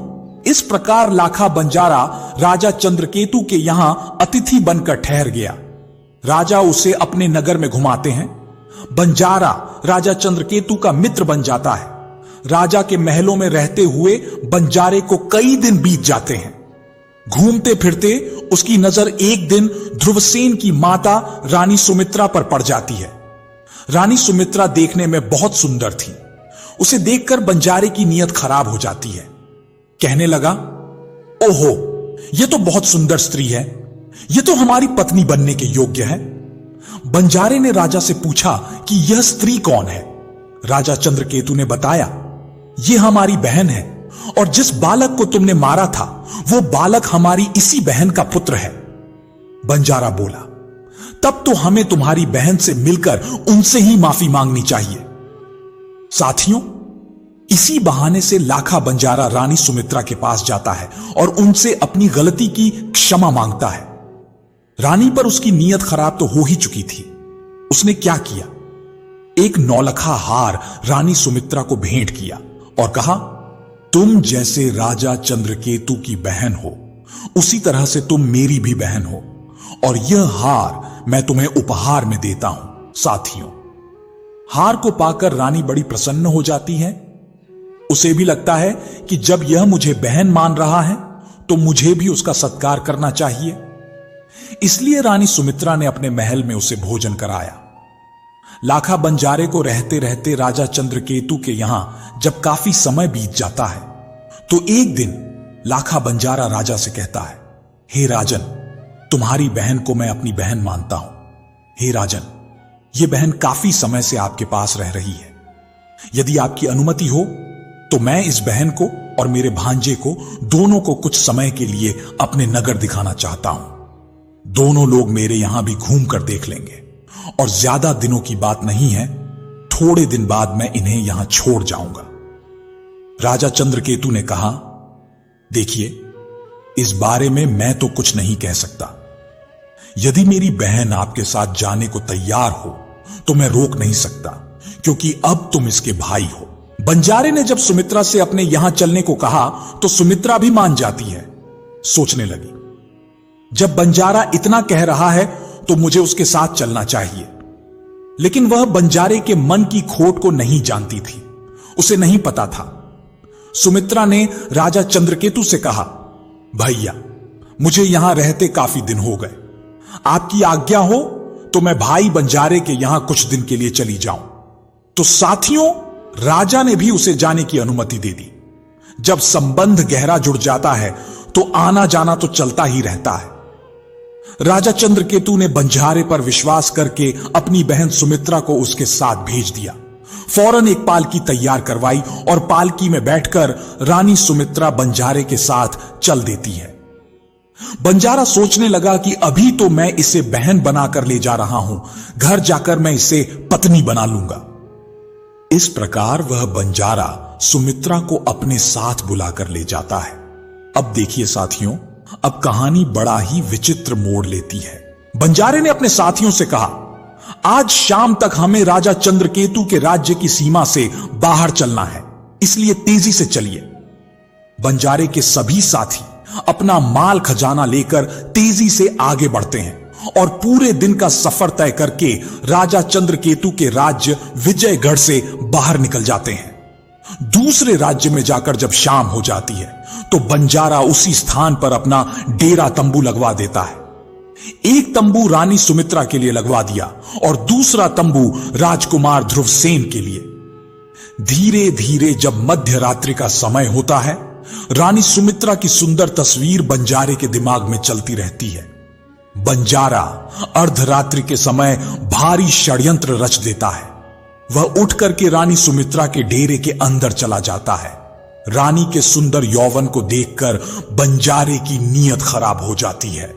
इस प्रकार लाखा बंजारा राजा चंद्रकेतु के यहां अतिथि बनकर ठहर गया। राजा उसे अपने नगर में घुमाते हैं। बंजारा राजा चंद्रकेतु का मित्र बन जाता है। राजा के महलों में रहते हुए बंजारे को कई दिन बीत जाते हैं। घूमते फिरते उसकी नजर एक दिन ध्रुवसेन की माता रानी सुमित्रा पर पड़ जाती है। रानी सुमित्रा देखने में बहुत सुंदर थी। उसे देखकर बंजारे की नीयत खराब हो जाती है। कहने लगा, ओहो, यह तो बहुत सुंदर स्त्री है, यह तो हमारी पत्नी बनने के योग्य है। बंजारे ने राजा से पूछा कि यह स्त्री कौन है? राजा चंद्रकेतु ने बताया, यह हमारी बहन है और जिस बालक को तुमने मारा था वो बालक हमारी इसी बहन का पुत्र है। बंजारा बोला, तब तो हमें तुम्हारी बहन से मिलकर उनसे ही माफी मांगनी चाहिए। साथियों, इसी बहाने से लाखा बंजारा रानी सुमित्रा के पास जाता है और उनसे अपनी गलती की क्षमा मांगता है। रानी पर उसकी नीयत खराब तो हो ही चुकी थी। उसने क्या किया? एक नौलखा हार रानी सुमित्रा को भेंट किया और कहा, तुम जैसे राजा चंद्रकेतु की बहन हो उसी तरह से तुम मेरी भी बहन हो और यह हार मैं तुम्हें उपहार में देता हूं। साथियों, हार को पाकर रानी बड़ी प्रसन्न हो जाती है। उसे भी लगता है कि जब यह मुझे बहन मान रहा है तो मुझे भी उसका सत्कार करना चाहिए। इसलिए रानी सुमित्रा ने अपने महल में उसे भोजन कराया। लाखा बंजारे को रहते रहते राजा चंद्रकेतु के यहां जब काफी समय बीत जाता है तो एक दिन लाखा बंजारा राजा से कहता है, हे राजन, तुम्हारी बहन को मैं अपनी बहन मानता हूं। हे राजन, यह बहन काफी समय से आपके पास रह रही है। यदि आपकी अनुमति हो तो मैं इस बहन को और मेरे भांजे को दोनों को कुछ समय के लिए अपने नगर दिखाना चाहता हूं। दोनों लोग मेरे यहां भी घूम कर देख लेंगे और ज्यादा दिनों की बात नहीं है, थोड़े दिन बाद मैं इन्हें यहां छोड़ जाऊंगा। राजा चंद्रकेतु ने कहा, देखिए, इस बारे में मैं तो कुछ नहीं कह सकता। यदि मेरी बहन आपके साथ जाने को तैयार हो तो मैं रोक नहीं सकता, क्योंकि अब तुम इसके भाई हो। बंजारे ने जब सुमित्रा से अपने यहां चलने को कहा तो सुमित्रा भी मान जाती है। सोचने लगी, जब बंजारा इतना कह रहा है तो मुझे उसके साथ चलना चाहिए। लेकिन वह बंजारे के मन की खोट को नहीं जानती थी। उसे नहीं पता था सुमित्रा ने राजा चंद्रकेतु से कहा, भैया मुझे यहां रहते काफी दिन हो गए, आपकी आज्ञा हो तो मैं भाई बंजारे के यहां कुछ दिन के लिए चली जाऊं। तो साथियों, राजा ने भी उसे जाने की अनुमति दे दी। जब संबंध गहरा जुड़ जाता है तो आना जाना तो चलता ही रहता है। राजा चंद्रकेतु ने बंजारे पर विश्वास करके अपनी बहन सुमित्रा को उसके साथ भेज दिया। फौरन एक पालकी तैयार करवाई और पालकी में बैठकर रानी सुमित्रा बंजारे के साथ चल देती है। बंजारा सोचने लगा कि अभी तो मैं इसे बहन बनाकर ले जा रहा हूं, घर जाकर मैं इसे पत्नी बना लूंगा। इस प्रकार वह बंजारा सुमित्रा को अपने साथ बुलाकर ले जाता है। अब देखिए साथियों, अब कहानी बड़ा ही विचित्र मोड़ लेती है। बंजारे ने अपने साथियों से कहा, आज शाम तक हमें राजा चंद्रकेतु के राज्य की सीमा से बाहर चलना है, इसलिए तेजी से चलिए। बंजारे के सभी साथी अपना माल खजाना लेकर तेजी से आगे बढ़ते हैं और पूरे दिन का सफर तय करके राजा चंद्रकेतु के राज्य विजयगढ़ से बाहर निकल जाते हैं। दूसरे राज्य में जाकर जब शाम हो जाती है तो बंजारा उसी स्थान पर अपना डेरा तंबू लगवा देता है। एक तंबू रानी सुमित्रा के लिए लगवा दिया और दूसरा तंबू राजकुमार ध्रुवसेन के लिए। धीरे धीरे जब मध्य रात्रि का समय होता है, रानी सुमित्रा की सुंदर तस्वीर बंजारे के दिमाग में चलती रहती है। बंजारा अर्धरात्रि के समय भारी षड्यंत्र रच देता है। वह उठ करके रानी सुमित्रा के डेरे के अंदर चला जाता है। रानी के सुंदर यौवन को देखकर बंजारे की नीयत खराब हो जाती है।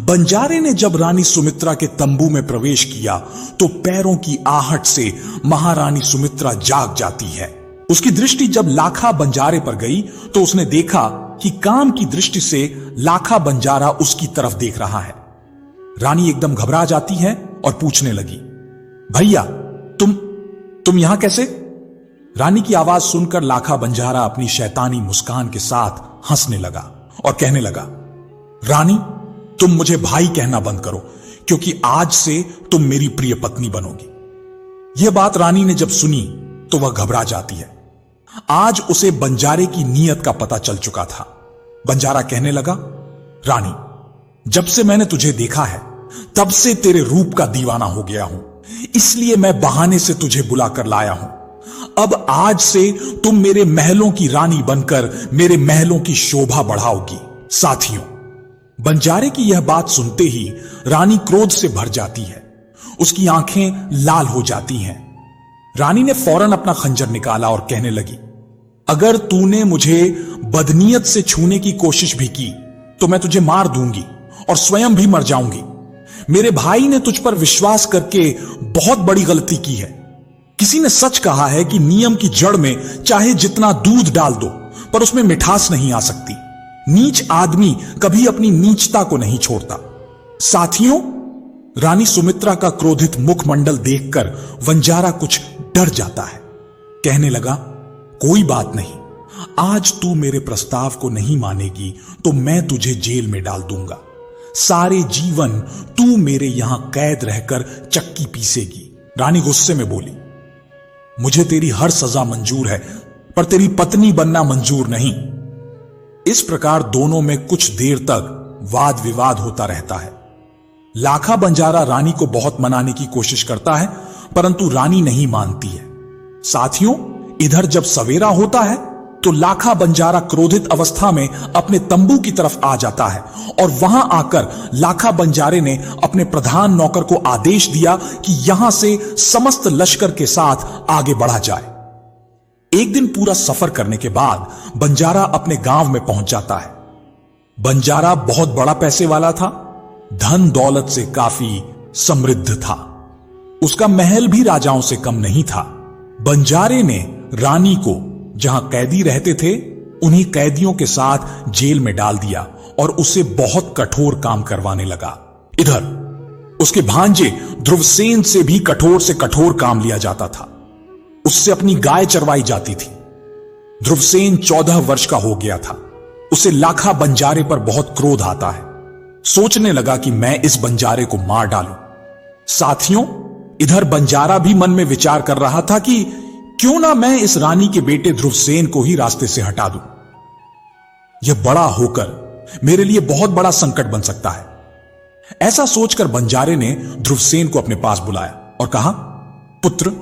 बंजारे ने जब रानी सुमित्रा के तंबू में प्रवेश किया तो पैरों की आहट से महारानी सुमित्रा जाग जाती है। उसकी दृष्टि जब लाखा बंजारे पर गई तो उसने देखा कि काम की दृष्टि से लाखा बंजारा उसकी तरफ देख रहा है। रानी एकदम घबरा जाती है और पूछने लगी, भैया तुम यहां कैसे? रानी की आवाज सुनकर लाखा बंजारा अपनी शैतानी मुस्कान के साथ हंसने लगा और कहने लगा, रानी तुम मुझे भाई कहना बंद करो, क्योंकि आज से तुम मेरी प्रिय पत्नी बनोगी। यह बात रानी ने जब सुनी तो वह घबरा जाती है। आज उसे बंजारे की नीयत का पता चल चुका था। बंजारा कहने लगा, रानी जब से मैंने तुझे देखा है तब से तेरे रूप का दीवाना हो गया हूं, इसलिए मैं बहाने से तुझे बुलाकर लाया हूं। अब आज से तुम मेरे महलों की रानी बनकर मेरे महलों की शोभा बढ़ाओगी। साथियों, बंजारे की यह बात सुनते ही रानी क्रोध से भर जाती है। उसकी आंखें लाल हो जाती हैं। रानी ने फौरन अपना खंजर निकाला और कहने लगी, अगर तूने मुझे बदनीयत से छूने की कोशिश भी की तो मैं तुझे मार दूंगी और स्वयं भी मर जाऊंगी। मेरे भाई ने तुझ पर विश्वास करके बहुत बड़ी गलती की है। किसी ने सच कहा है कि नियम की जड़ में चाहे जितना दूध डाल दो पर उसमें मिठास नहीं आ सकती। नीच आदमी कभी अपनी नीचता को नहीं छोड़ता। साथियों, रानी सुमित्रा का क्रोधित मुखमंडल देखकर बंजारा कुछ डर जाता है। कहने लगा, कोई बात नहीं, आज तू मेरे प्रस्ताव को नहीं मानेगी तो मैं तुझे जेल में डाल दूंगा। सारे जीवन तू मेरे यहां कैद रहकर चक्की पीसेगी। रानी गुस्से में बोली, मुझे तेरी हर सजा मंजूर है पर तेरी पत्नी बनना मंजूर नहीं। इस प्रकार दोनों में कुछ देर तक वाद विवाद होता रहता है। लाखा बंजारा रानी को बहुत मनाने की कोशिश करता है परंतु रानी नहीं मानती है। साथियों, इधर जब सवेरा होता है तो लाखा बंजारा क्रोधित अवस्था में अपने तंबू की तरफ आ जाता है और वहां आकर लाखा बंजारे ने अपने प्रधान नौकर को आदेश दिया कि यहां से समस्त लश्कर के साथ आगे बढ़ा जाए। एक दिन पूरा सफर करने के बाद बंजारा अपने गांव में पहुंच जाता है। बंजारा बहुत बड़ा पैसे वाला था, धन दौलत से काफी समृद्ध था। उसका महल भी राजाओं से कम नहीं था। बंजारे ने रानी को जहां कैदी रहते थे उन्हीं कैदियों के साथ जेल में डाल दिया और उसे बहुत कठोर काम करवाने लगा। इधर उसके भांजे ध्रुवसेन से भी कठोर से कठोर काम लिया जाता था। उससे अपनी गाय चरवाई जाती थी। ध्रुवसेन 14 वर्ष का हो गया था। उसे लाखा बंजारे पर बहुत क्रोध आता है। सोचने लगा कि मैं इस बंजारे को मार डालूं। साथियों, इधर बंजारा भी मन में विचार कर रहा था कि क्यों ना मैं इस रानी के बेटे ध्रुवसेन को ही रास्ते से हटा दूं। यह बड़ा होकर मेरे लिए बहुत बड़ा संकट बन सकता है। ऐसा सोचकर बंजारे ने ध्रुवसेन को अपने पास बुलाया और कहा, पुत्र,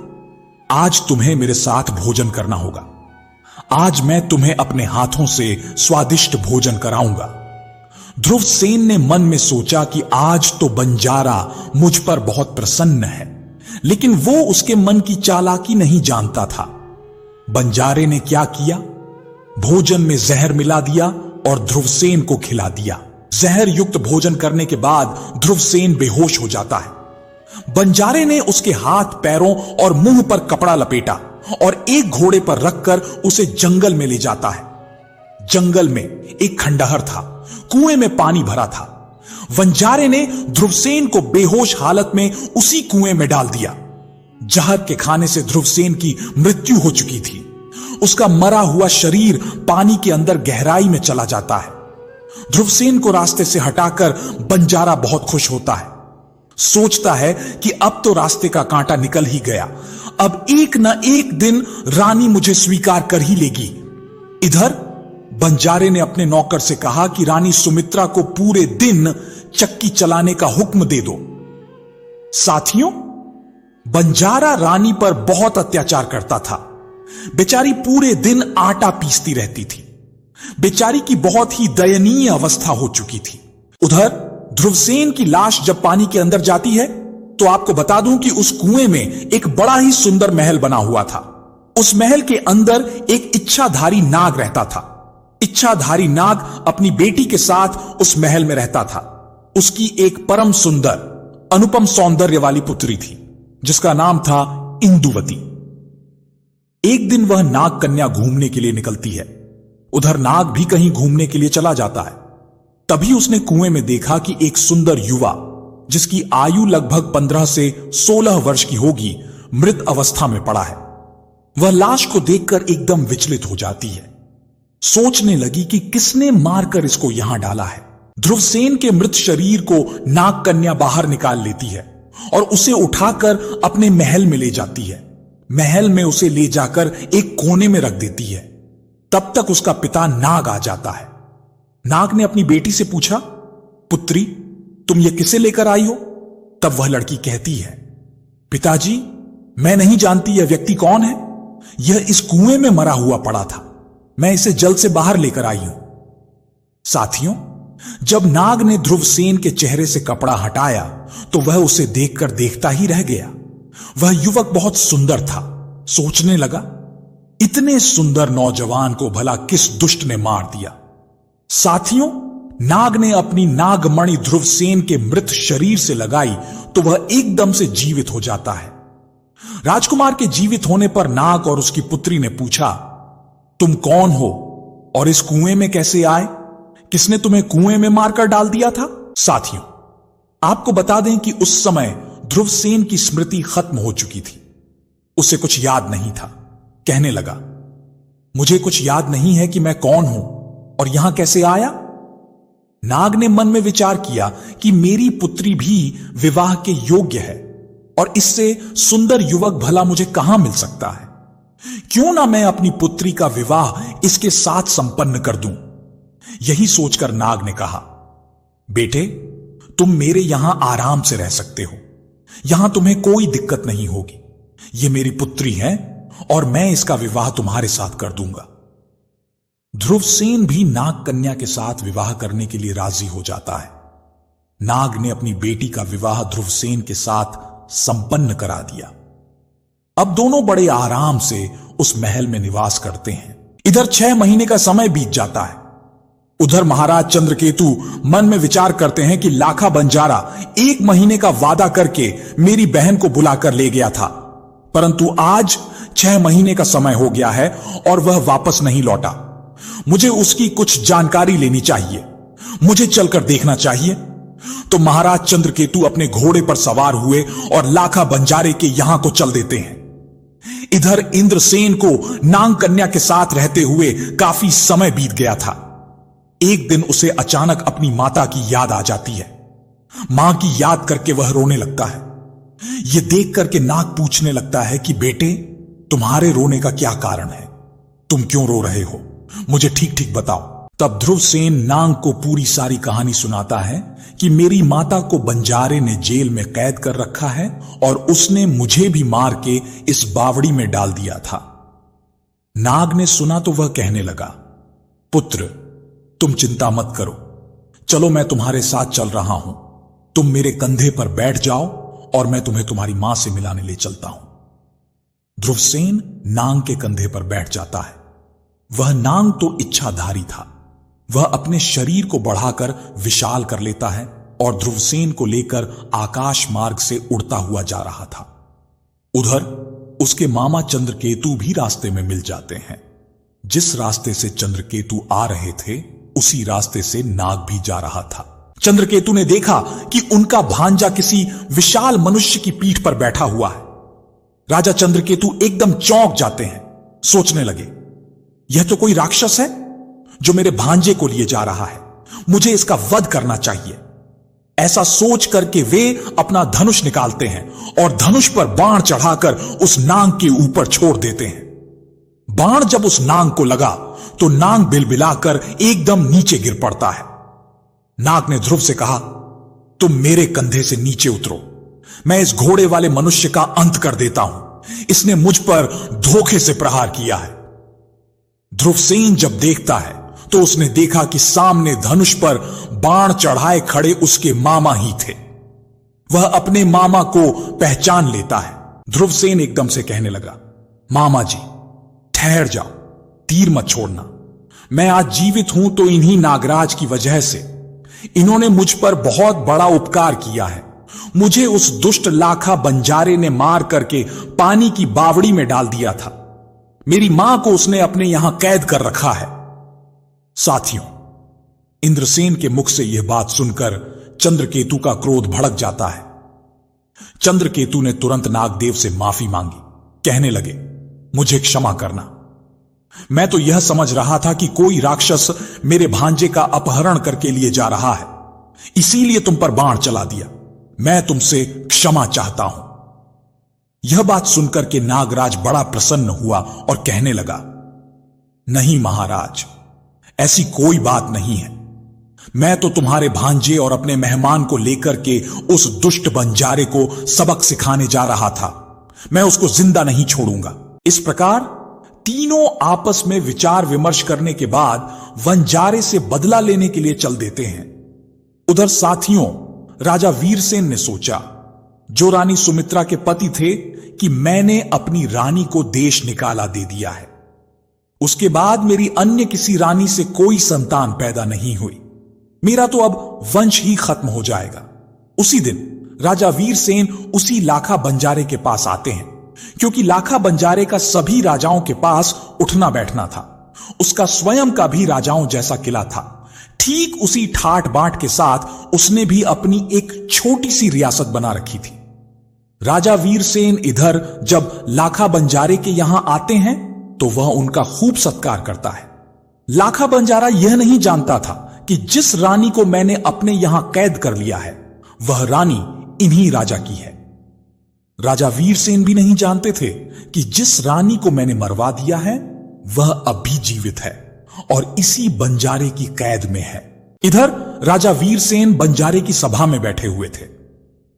आज तुम्हें मेरे साथ भोजन करना होगा। आज मैं तुम्हें अपने हाथों से स्वादिष्ट भोजन कराऊंगा। ध्रुवसेन ने मन में सोचा कि आज तो बंजारा मुझ पर बहुत प्रसन्न है, लेकिन वो उसके मन की चालाकी नहीं जानता था। बंजारे ने क्या किया? भोजन में जहर मिला दिया और ध्रुवसेन को खिला दिया। जहर युक्त भोजन करने के बाद ध्रुवसेन बेहोश हो जाता है। बंजारे ने उसके हाथ, पैरों और मुंह पर कपड़ा लपेटा और एक घोड़े पर रखकर उसे जंगल में ले जाता है। जंगल में एक खंडहर था, कुएं में पानी भरा था। बंजारे ने ध्रुवसेन को बेहोश हालत में उसी कुएं में डाल दिया। जहर के खाने से ध्रुवसेन की मृत्यु हो चुकी थी। उसका मरा हुआ शरीर पानी के अंदर गहराई में चला जाता है। ध्रुवसेन को रास्ते से हटाकर बंजारा बहुत खुश होता है। सोचता है कि अब तो रास्ते का कांटा निकल ही गया। अब एक न एक दिन रानी मुझे स्वीकार कर ही लेगी। इधर बंजारे ने अपने नौकर से कहा कि रानी सुमित्रा को पूरे दिन चक्की चलाने का हुक्म दे दो। साथियों, बंजारा रानी पर बहुत अत्याचार करता था। बेचारी पूरे दिन आटा पीसती रहती थी। बेचारी की बहुत ही दयनीय अवस्था हो चुकी थी। उधर ध्रुवसेन की लाश जब पानी के अंदर जाती है तो आपको बता दूं कि उस कुएं में एक बड़ा ही सुंदर महल बना हुआ था। उस महल के अंदर एक इच्छाधारी नाग रहता था। इच्छाधारी नाग अपनी बेटी के साथ उस महल में रहता था। उसकी एक परम सुंदर, अनुपम सौंदर्य वाली पुत्री थी जिसका नाम था इंदुवती। एक दिन वह नाग कन्या घूमने के लिए निकलती है। उधर नाग भी कहीं घूमने के लिए चला जाता है। तभी उसने कुएं में देखा कि एक सुंदर युवा, जिसकी आयु लगभग 15 से 16 वर्ष की होगी, मृत अवस्था में पड़ा है। वह लाश को देखकर एकदम विचलित हो जाती है। सोचने लगी कि किसने मारकर इसको यहां डाला है। ध्रुवसेन के मृत शरीर को नाग कन्या बाहर निकाल लेती है और उसे उठाकर अपने महल में ले जाती है। महल में उसे ले जाकर एक कोने में रख देती है। तब तक उसका पिता नाग आ जाता है। नाग ने अपनी बेटी से पूछा, पुत्री, तुम ये किसे लेकर आई हो? तब वह लड़की कहती है, पिताजी, मैं नहीं जानती यह व्यक्ति कौन है। यह इस कुएं में मरा हुआ पड़ा था। मैं इसे जल से बाहर लेकर आई हूं। साथियों, जब नाग ने ध्रुवसेन के चेहरे से कपड़ा हटाया तो वह उसे देखकर देखता ही रह गया। वह युवक बहुत सुंदर था। सोचने लगा, इतने सुंदर नौजवान को भला किस दुष्ट ने मार दिया। साथियों, नाग ने अपनी नागमणि ध्रुवसेन के मृत शरीर से लगाई तो वह एकदम से जीवित हो जाता है। राजकुमार के जीवित होने पर नाग और उसकी पुत्री ने पूछा, तुम कौन हो और इस कुएं में कैसे आए? किसने तुम्हें कुएं में मारकर डाल दिया था? साथियों, आपको बता दें कि उस समय ध्रुवसेन की स्मृति खत्म हो चुकी थी। उसे कुछ याद नहीं था। कहने लगा, मुझे कुछ याद नहीं है कि मैं कौन हूं और यहां कैसे आया। नाग ने मन में विचार किया कि मेरी पुत्री भी विवाह के योग्य है और इससे सुंदर युवक भला मुझे कहां मिल सकता है। क्यों ना मैं अपनी पुत्री का विवाह इसके साथ संपन्न कर दूं। यही सोचकर नाग ने कहा, बेटे, तुम मेरे यहां आराम से रह सकते हो। यहां तुम्हें कोई दिक्कत नहीं होगी। ये मेरी पुत्री है और मैं इसका विवाह तुम्हारे साथ कर दूंगा। ध्रुवसेन भी नाग कन्या के साथ विवाह करने के लिए राजी हो जाता है। नाग ने अपनी बेटी का विवाह ध्रुवसेन के साथ संपन्न करा दिया। अब दोनों बड़े आराम से उस महल में निवास करते हैं। इधर 6 महीने का समय बीत जाता है। उधर महाराज चंद्रकेतु मन में विचार करते हैं कि लाखा बंजारा 1 महीने का वादा करके मेरी बहन को बुलाकर ले गया था, परंतु आज 6 महीने का समय हो गया है और वह वापस नहीं लौटा। मुझे उसकी कुछ जानकारी लेनी चाहिए। मुझे चलकर देखना चाहिए। तो महाराज चंद्रकेतु अपने घोड़े पर सवार हुए और लाखा बंजारे के यहां को चल देते हैं। इधर इंद्रसेन को नाग कन्या के साथ रहते हुए काफी समय बीत गया था। एक दिन उसे अचानक अपनी माता की याद आ जाती है। मां की याद करके वह रोने लगता है। यह देख करके नाग पूछने लगता है कि बेटे, तुम्हारे रोने का क्या कारण है? तुम क्यों रो रहे हो? मुझे ठीक ठीक बताओ। तब ध्रुवसेन नाग को पूरी सारी कहानी सुनाता है कि मेरी माता को बंजारे ने जेल में कैद कर रखा है और उसने मुझे भी मार के इस बावड़ी में डाल दिया था। नाग ने सुना तो वह कहने लगा, पुत्र, तुम चिंता मत करो, चलो मैं तुम्हारे साथ चल रहा हूं। तुम मेरे कंधे पर बैठ जाओ और मैं तुम्हें तुम्हारी मां से मिलाने ले चलता हूं। ध्रुवसेन नाग के कंधे पर बैठ जाता है। वह नाग तो इच्छाधारी था। वह अपने शरीर को बढ़ाकर विशाल कर लेता है और ध्रुवसेन को लेकर आकाश मार्ग से उड़ता हुआ जा रहा था। उधर उसके मामा चंद्रकेतु भी रास्ते में मिल जाते हैं। जिस रास्ते से चंद्रकेतु आ रहे थे उसी रास्ते से नाग भी जा रहा था। चंद्रकेतु ने देखा कि उनका भांजा किसी विशाल मनुष्य की पीठ पर बैठा हुआ है। राजा चंद्रकेतु एकदम चौंक जाते हैं। सोचने लगे, यह तो कोई राक्षस है जो मेरे भांजे को लिए जा रहा है। मुझे इसका वध करना चाहिए। ऐसा सोच करके वे अपना धनुष निकालते हैं और धनुष पर बाण चढ़ाकर उस नाग के ऊपर छोड़ देते हैं। बाण जब उस नाग को लगा तो नाग बिलबिलाकर एकदम नीचे गिर पड़ता है। नाग ने ध्रुव से कहा, तुम मेरे कंधे से नीचे उतरो, मैं इस घोड़े वाले मनुष्य का अंत कर देता हूं। इसने मुझ पर धोखे से प्रहार किया है। ध्रुवसेन जब देखता है तो उसने देखा कि सामने धनुष पर बाण चढ़ाए खड़े उसके मामा ही थे। वह अपने मामा को पहचान लेता है। ध्रुवसेन एकदम से कहने लगा, मामा जी, ठहर जाओ, तीर मत छोड़ना। मैं आज जीवित हूं तो इन्हीं नागराज की वजह से। इन्होंने मुझ पर बहुत बड़ा उपकार किया है। मुझे उस दुष्ट लाखा बंजारे ने मार करके पानी की बावड़ी में डाल दिया था। मेरी मां को उसने अपने यहां कैद कर रखा है। साथियों, इंद्रसेन के मुख से यह बात सुनकर चंद्रकेतु का क्रोध भड़क जाता है। चंद्रकेतु ने तुरंत नागदेव से माफी मांगी। कहने लगे, मुझे क्षमा करना। मैं तो यह समझ रहा था कि कोई राक्षस मेरे भांजे का अपहरण करके लिए जा रहा है, इसीलिए तुम पर बाण चला दिया। मैं तुमसे क्षमा चाहता हूं। यह बात सुनकर के नागराज बड़ा प्रसन्न हुआ और कहने लगा, नहीं महाराज, ऐसी कोई बात नहीं है। मैं तो तुम्हारे भांजे और अपने मेहमान को लेकर के उस दुष्ट बंजारे को सबक सिखाने जा रहा था। मैं उसको जिंदा नहीं छोड़ूंगा। इस प्रकार तीनों आपस में विचार विमर्श करने के बाद बंजारे से बदला लेने के लिए चल देते हैं। उधर साथियों, राजा वीरसेन ने सोचा, जो रानी सुमित्रा के पति थे, कि मैंने अपनी रानी को देश निकाला दे दिया है। उसके बाद मेरी अन्य किसी रानी से कोई संतान पैदा नहीं हुई। मेरा तो अब वंश ही खत्म हो जाएगा। उसी दिन राजा वीरसेन उसी लाखा बंजारे के पास आते हैं, क्योंकि लाखा बंजारे का सभी राजाओं के पास उठना बैठना था। उसका स्वयं का भी राजाओं जैसा किला था। ठीक उसी ठाट बाट के साथ उसने भी अपनी एक छोटी सी रियासत बना रखी थी। राजा वीरसेन इधर जब लाखा बंजारे के यहां आते हैं तो वह उनका खूब सत्कार करता है। लाखा बंजारा यह नहीं जानता था कि जिस रानी को मैंने अपने यहां कैद कर लिया है वह रानी इन्हीं राजा की है। राजा वीरसेन भी नहीं जानते थे कि जिस रानी को मैंने मरवा दिया है वह अब भी जीवित है और इसी बंजारे की कैद में है। इधर राजा वीरसेन बंजारे की सभा में बैठे हुए थे।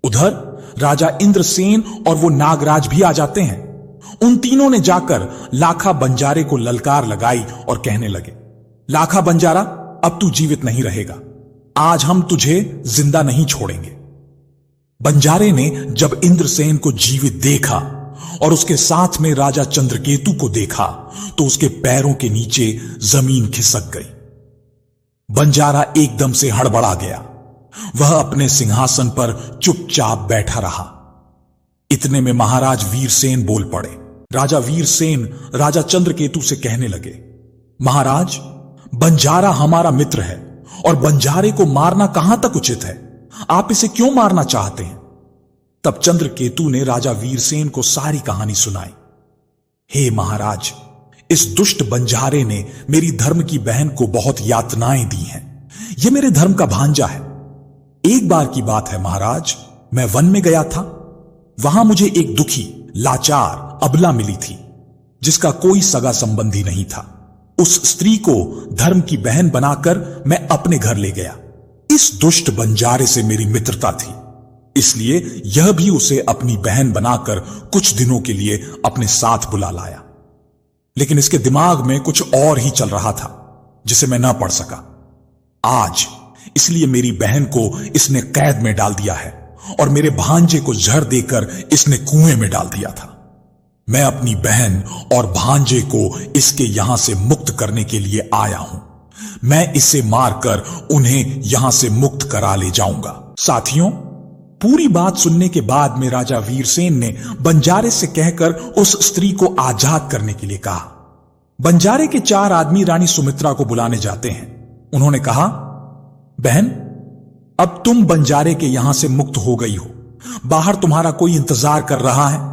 उधर राजा इंद्रसेन और वो नागराज भी आ जाते हैं। उन तीनों ने जाकर लाखा बंजारे को ललकार लगाई और कहने लगे, लाखा बंजारा, अब तू जीवित नहीं रहेगा। आज हम तुझे जिंदा नहीं छोड़ेंगे। बंजारे ने जब इंद्रसेन को जीवित देखा और उसके साथ में राजा चंद्रकेतु को देखा तो उसके पैरों के नीचे जमीन खिसक गई। बंजारा एकदम से हड़बड़ा गया। वह अपने सिंहासन पर चुपचाप बैठा रहा। इतने में महाराज वीरसेन बोल पड़े। राजा वीरसेन राजा चंद्रकेतु से कहने लगे, महाराज, बंजारा हमारा मित्र है और बंजारे को मारना कहां तक उचित है? आप इसे क्यों मारना चाहते हैं? तब चंद्रकेतु ने राजा वीरसेन को सारी कहानी सुनाई। हे महाराज, इस दुष्ट बंजारे ने मेरी धर्म की बहन को बहुत यातनाएं दी हैं। यह मेरे धर्म का भांजा है। एक बार की बात है महाराज, मैं वन में गया था। वहां मुझे एक दुखी, लाचार अबला मिली थी। जिसका कोई सगा संबंधी नहीं था। उस स्त्री को धर्म की बहन बनाकर मैं अपने घर ले गया। इस दुष्ट बंजारे से मेरी मित्रता थी, इसलिए यह भी उसे अपनी बहन बनाकर कुछ दिनों के लिए अपने साथ बुला लाया। लेकिन इसके दिमाग में कुछ और ही चल रहा था जिसे मैं ना पढ़ सका। आज इसलिए मेरी बहन को इसने कैद में डाल दिया है और मेरे भांजे को जहर देकर इसने कुएं में डाल दिया था। मैं अपनी बहन और भांजे को इसके यहां से मुक्त करने के लिए आया हूं। मैं इसे मारकर उन्हें यहां से मुक्त करा ले जाऊंगा। साथियों, पूरी बात सुनने के बाद में राजा वीरसेन ने बंजारे से कहकर उस स्त्री को आजाद करने के लिए कहा। बंजारे के 4 आदमी रानी सुमित्रा को बुलाने जाते हैं। उन्होंने कहा, बहन, अब तुम बंजारे के यहां से मुक्त हो गई हो, बाहर तुम्हारा कोई इंतजार कर रहा है।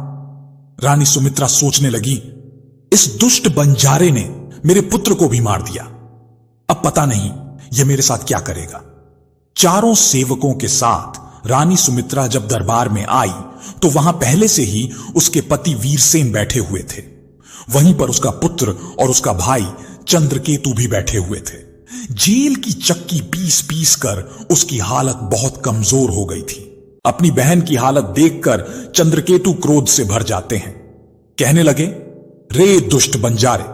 रानी सुमित्रा सोचने लगी, इस दुष्ट बंजारे ने मेरे पुत्र को भी मार दिया, अब पता नहीं यह मेरे साथ क्या करेगा। चारों सेवकों के साथ रानी सुमित्रा जब दरबार में आई तो वहां पहले से ही उसके पति वीरसेन बैठे हुए थे। वहीं पर उसका पुत्र और उसका भाई चंद्रकेतु भी बैठे हुए थे। जेल की चक्की पीस पीस कर उसकी हालत बहुत कमजोर हो गई थी। अपनी बहन की हालत देखकर चंद्रकेतु क्रोध से भर जाते हैं। कहने लगे, रे दुष्ट बंजारे,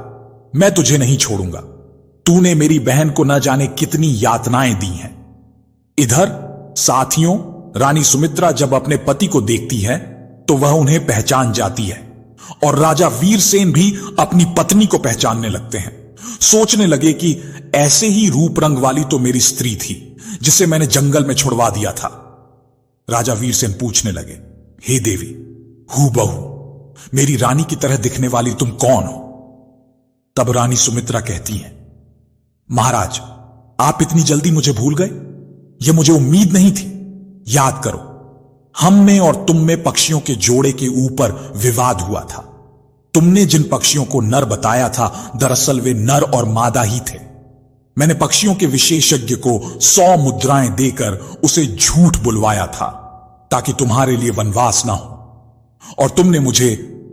मैं तुझे नहीं छोड़ूंगा। तूने मेरी बहन को न जाने कितनी यातनाएं दी हैं। इधर साथियों, रानी सुमित्रा जब अपने पति को देखती है तो वह उन्हें पहचान जाती है और राजा वीरसेन भी अपनी पत्नी को पहचानने लगते हैं। सोचने लगे कि ऐसे ही रूप रंग वाली तो मेरी स्त्री थी जिसे मैंने जंगल में छुड़वा दिया था। राजा वीरसेन पूछने लगे, हे देवी, हूबहू मेरी रानी की तरह दिखने वाली तुम कौन हो? तब रानी सुमित्रा कहती हैं, महाराज, आप इतनी जल्दी मुझे भूल गए? यह मुझे उम्मीद नहीं थी। याद करो, हम में और तुम में पक्षियों के जोड़े के ऊपर विवाद हुआ था। तुमने जिन पक्षियों को नर बताया था, दरअसल वे नर और मादा ही थे। मैंने पक्षियों के विशेषज्ञ को 100 मुद्राएं देकर उसे झूठ बुलवाया था ताकि तुम्हारे लिए वनवास ना हो, और तुमने मुझे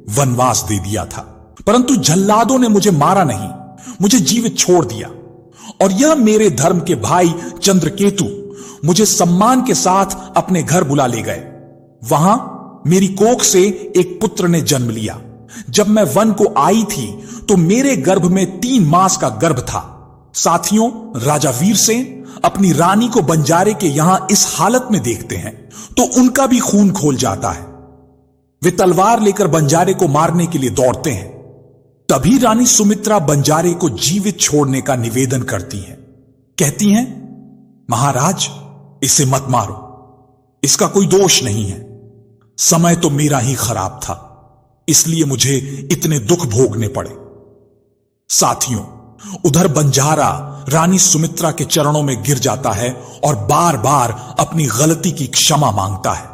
वनवास दे दिया था। परंतु जल्लादों ने मुझे मारा नहीं, मुझे जीवित छोड़ दिया। और यह मेरे धर्म के भाई चंद्रकेतु मुझे सम्मान के साथ अपने घर बुला ले गए। वहां मेरी कोख से एक पुत्र ने जन्म लिया। जब मैं वन को आई थी तो मेरे गर्भ में 3 मास का गर्भ था। साथियों, राजा वीरसेन अपनी रानी को बंजारे के यहां इस हालत में देखते हैं तो उनका भी खून खोल जाता है। वे तलवार लेकर बंजारे को मारने के लिए दौड़ते हैं। तभी रानी सुमित्रा बंजारे को जीवित छोड़ने का निवेदन करती हैं। कहती हैं, महाराज, इसे मत मारो, इसका कोई दोष नहीं है। समय तो मेरा ही खराब था, इसलिए मुझे इतने दुख भोगने पड़े। साथियों, उधर बंजारा रानी सुमित्रा के चरणों में गिर जाता है और बार बार अपनी गलती की क्षमा मांगता है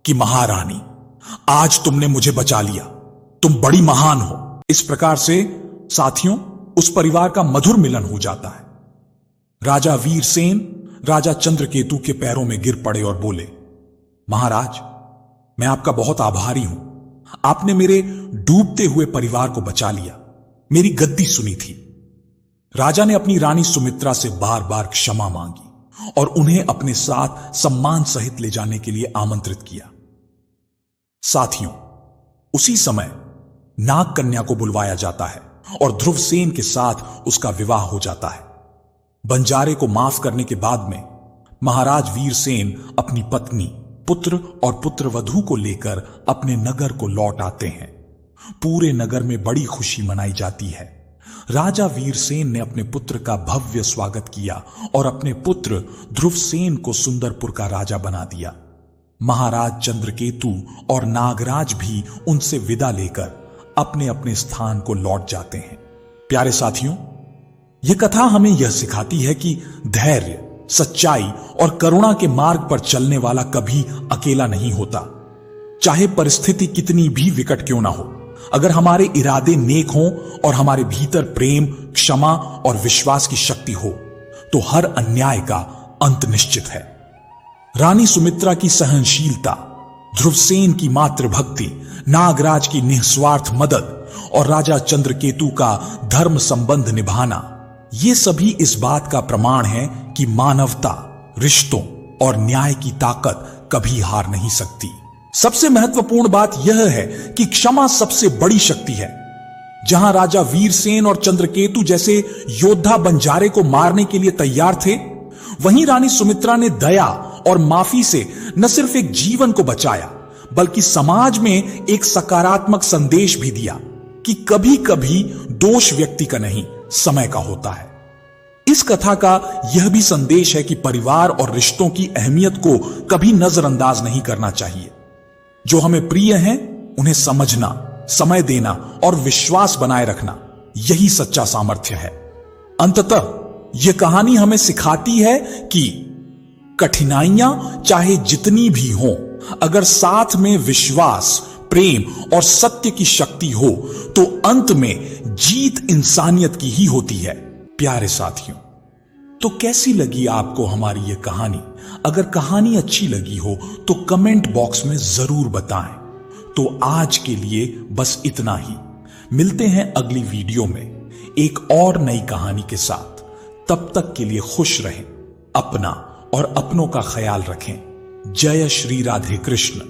कि महारानी, आज तुमने मुझे बचा लिया, तुम बड़ी महान हो। इस प्रकार से साथियों, उस परिवार का मधुर मिलन हो जाता है। राजा वीरसेन राजा चंद्रकेतु के पैरों में गिर पड़े और बोले, महाराज, मैं आपका बहुत आभारी हूं। आपने मेरे डूबते हुए परिवार को बचा लिया, मेरी गद्दी सुनी थी। राजा ने अपनी रानी सुमित्रा से बार बार क्षमा मांगी और उन्हें अपने साथ सम्मान सहित ले जाने के लिए आमंत्रित किया। साथियों, उसी समय नाग कन्या को बुलवाया जाता है और ध्रुवसेन के साथ उसका विवाह हो जाता है। बंजारे को माफ करने के बाद में महाराज वीरसेन अपनी पत्नी, पुत्र और पुत्रवधू को लेकर अपने नगर को लौट आते हैं। पूरे नगर में बड़ी खुशी मनाई जाती है। राजा वीरसेन ने अपने पुत्र का भव्य स्वागत किया और अपने पुत्र ध्रुवसेन को सुंदरपुर का राजा बना दिया। महाराज चंद्रकेतु और नागराज भी उनसे विदा लेकर अपने अपने स्थान को लौट जाते हैं। प्यारे साथियों, यह कथा हमें यह सिखाती है कि धैर्य, सच्चाई और करुणा के मार्ग पर चलने वाला कभी अकेला नहीं होता। चाहे परिस्थिति कितनी भी विकट क्यों ना हो, अगर हमारे इरादे नेक हों और हमारे भीतर प्रेम, क्षमा और विश्वास की शक्ति हो तो हर अन्याय का अंत निश्चित है। रानी सुमित्रा की सहनशीलता, ध्रुवसेन की मातृभक्ति, नागराज की निस्वार्थ मदद और राजा चंद्रकेतु का धर्म संबंध निभाना, ये सभी इस बात का प्रमाण है कि मानवता, रिश्तों और न्याय की ताकत कभी हार नहीं सकती। सबसे महत्वपूर्ण बात यह है कि क्षमा सबसे बड़ी शक्ति है। जहां राजा वीरसेन और चंद्रकेतु जैसे योद्धा बंजारे को मारने के लिए तैयार थे, वहीं रानी सुमित्रा ने दया और माफी से न सिर्फ एक जीवन को बचाया, बल्कि समाज में एक सकारात्मक संदेश भी दिया कि कभी कभी दोष व्यक्ति का नहीं, समय का होता है। इस कथा का यह भी संदेश है कि परिवार और रिश्तों की अहमियत को कभी नजरअंदाज नहीं करना चाहिए। जो हमें प्रिय हैं, उन्हें समझना, समय देना और विश्वास बनाए रखना, यही सच्चा सामर्थ्य है। अंततः यह कहानी हमें सिखाती है कि कठिनाइयां चाहे जितनी भी हों, अगर साथ में विश्वास, प्रेम और सत्य की शक्ति हो तो अंत में जीत इंसानियत की ही होती है। प्यारे साथियों, तो कैसी लगी आपको हमारी यह कहानी? अगर कहानी अच्छी लगी हो तो कमेंट बॉक्स में जरूर बताएं। तो आज के लिए बस इतना ही। मिलते हैं अगली वीडियो में एक और नई कहानी के साथ। तब तक के लिए खुश रहें, अपना और अपनों का ख्याल रखें। जय श्री राधे कृष्ण।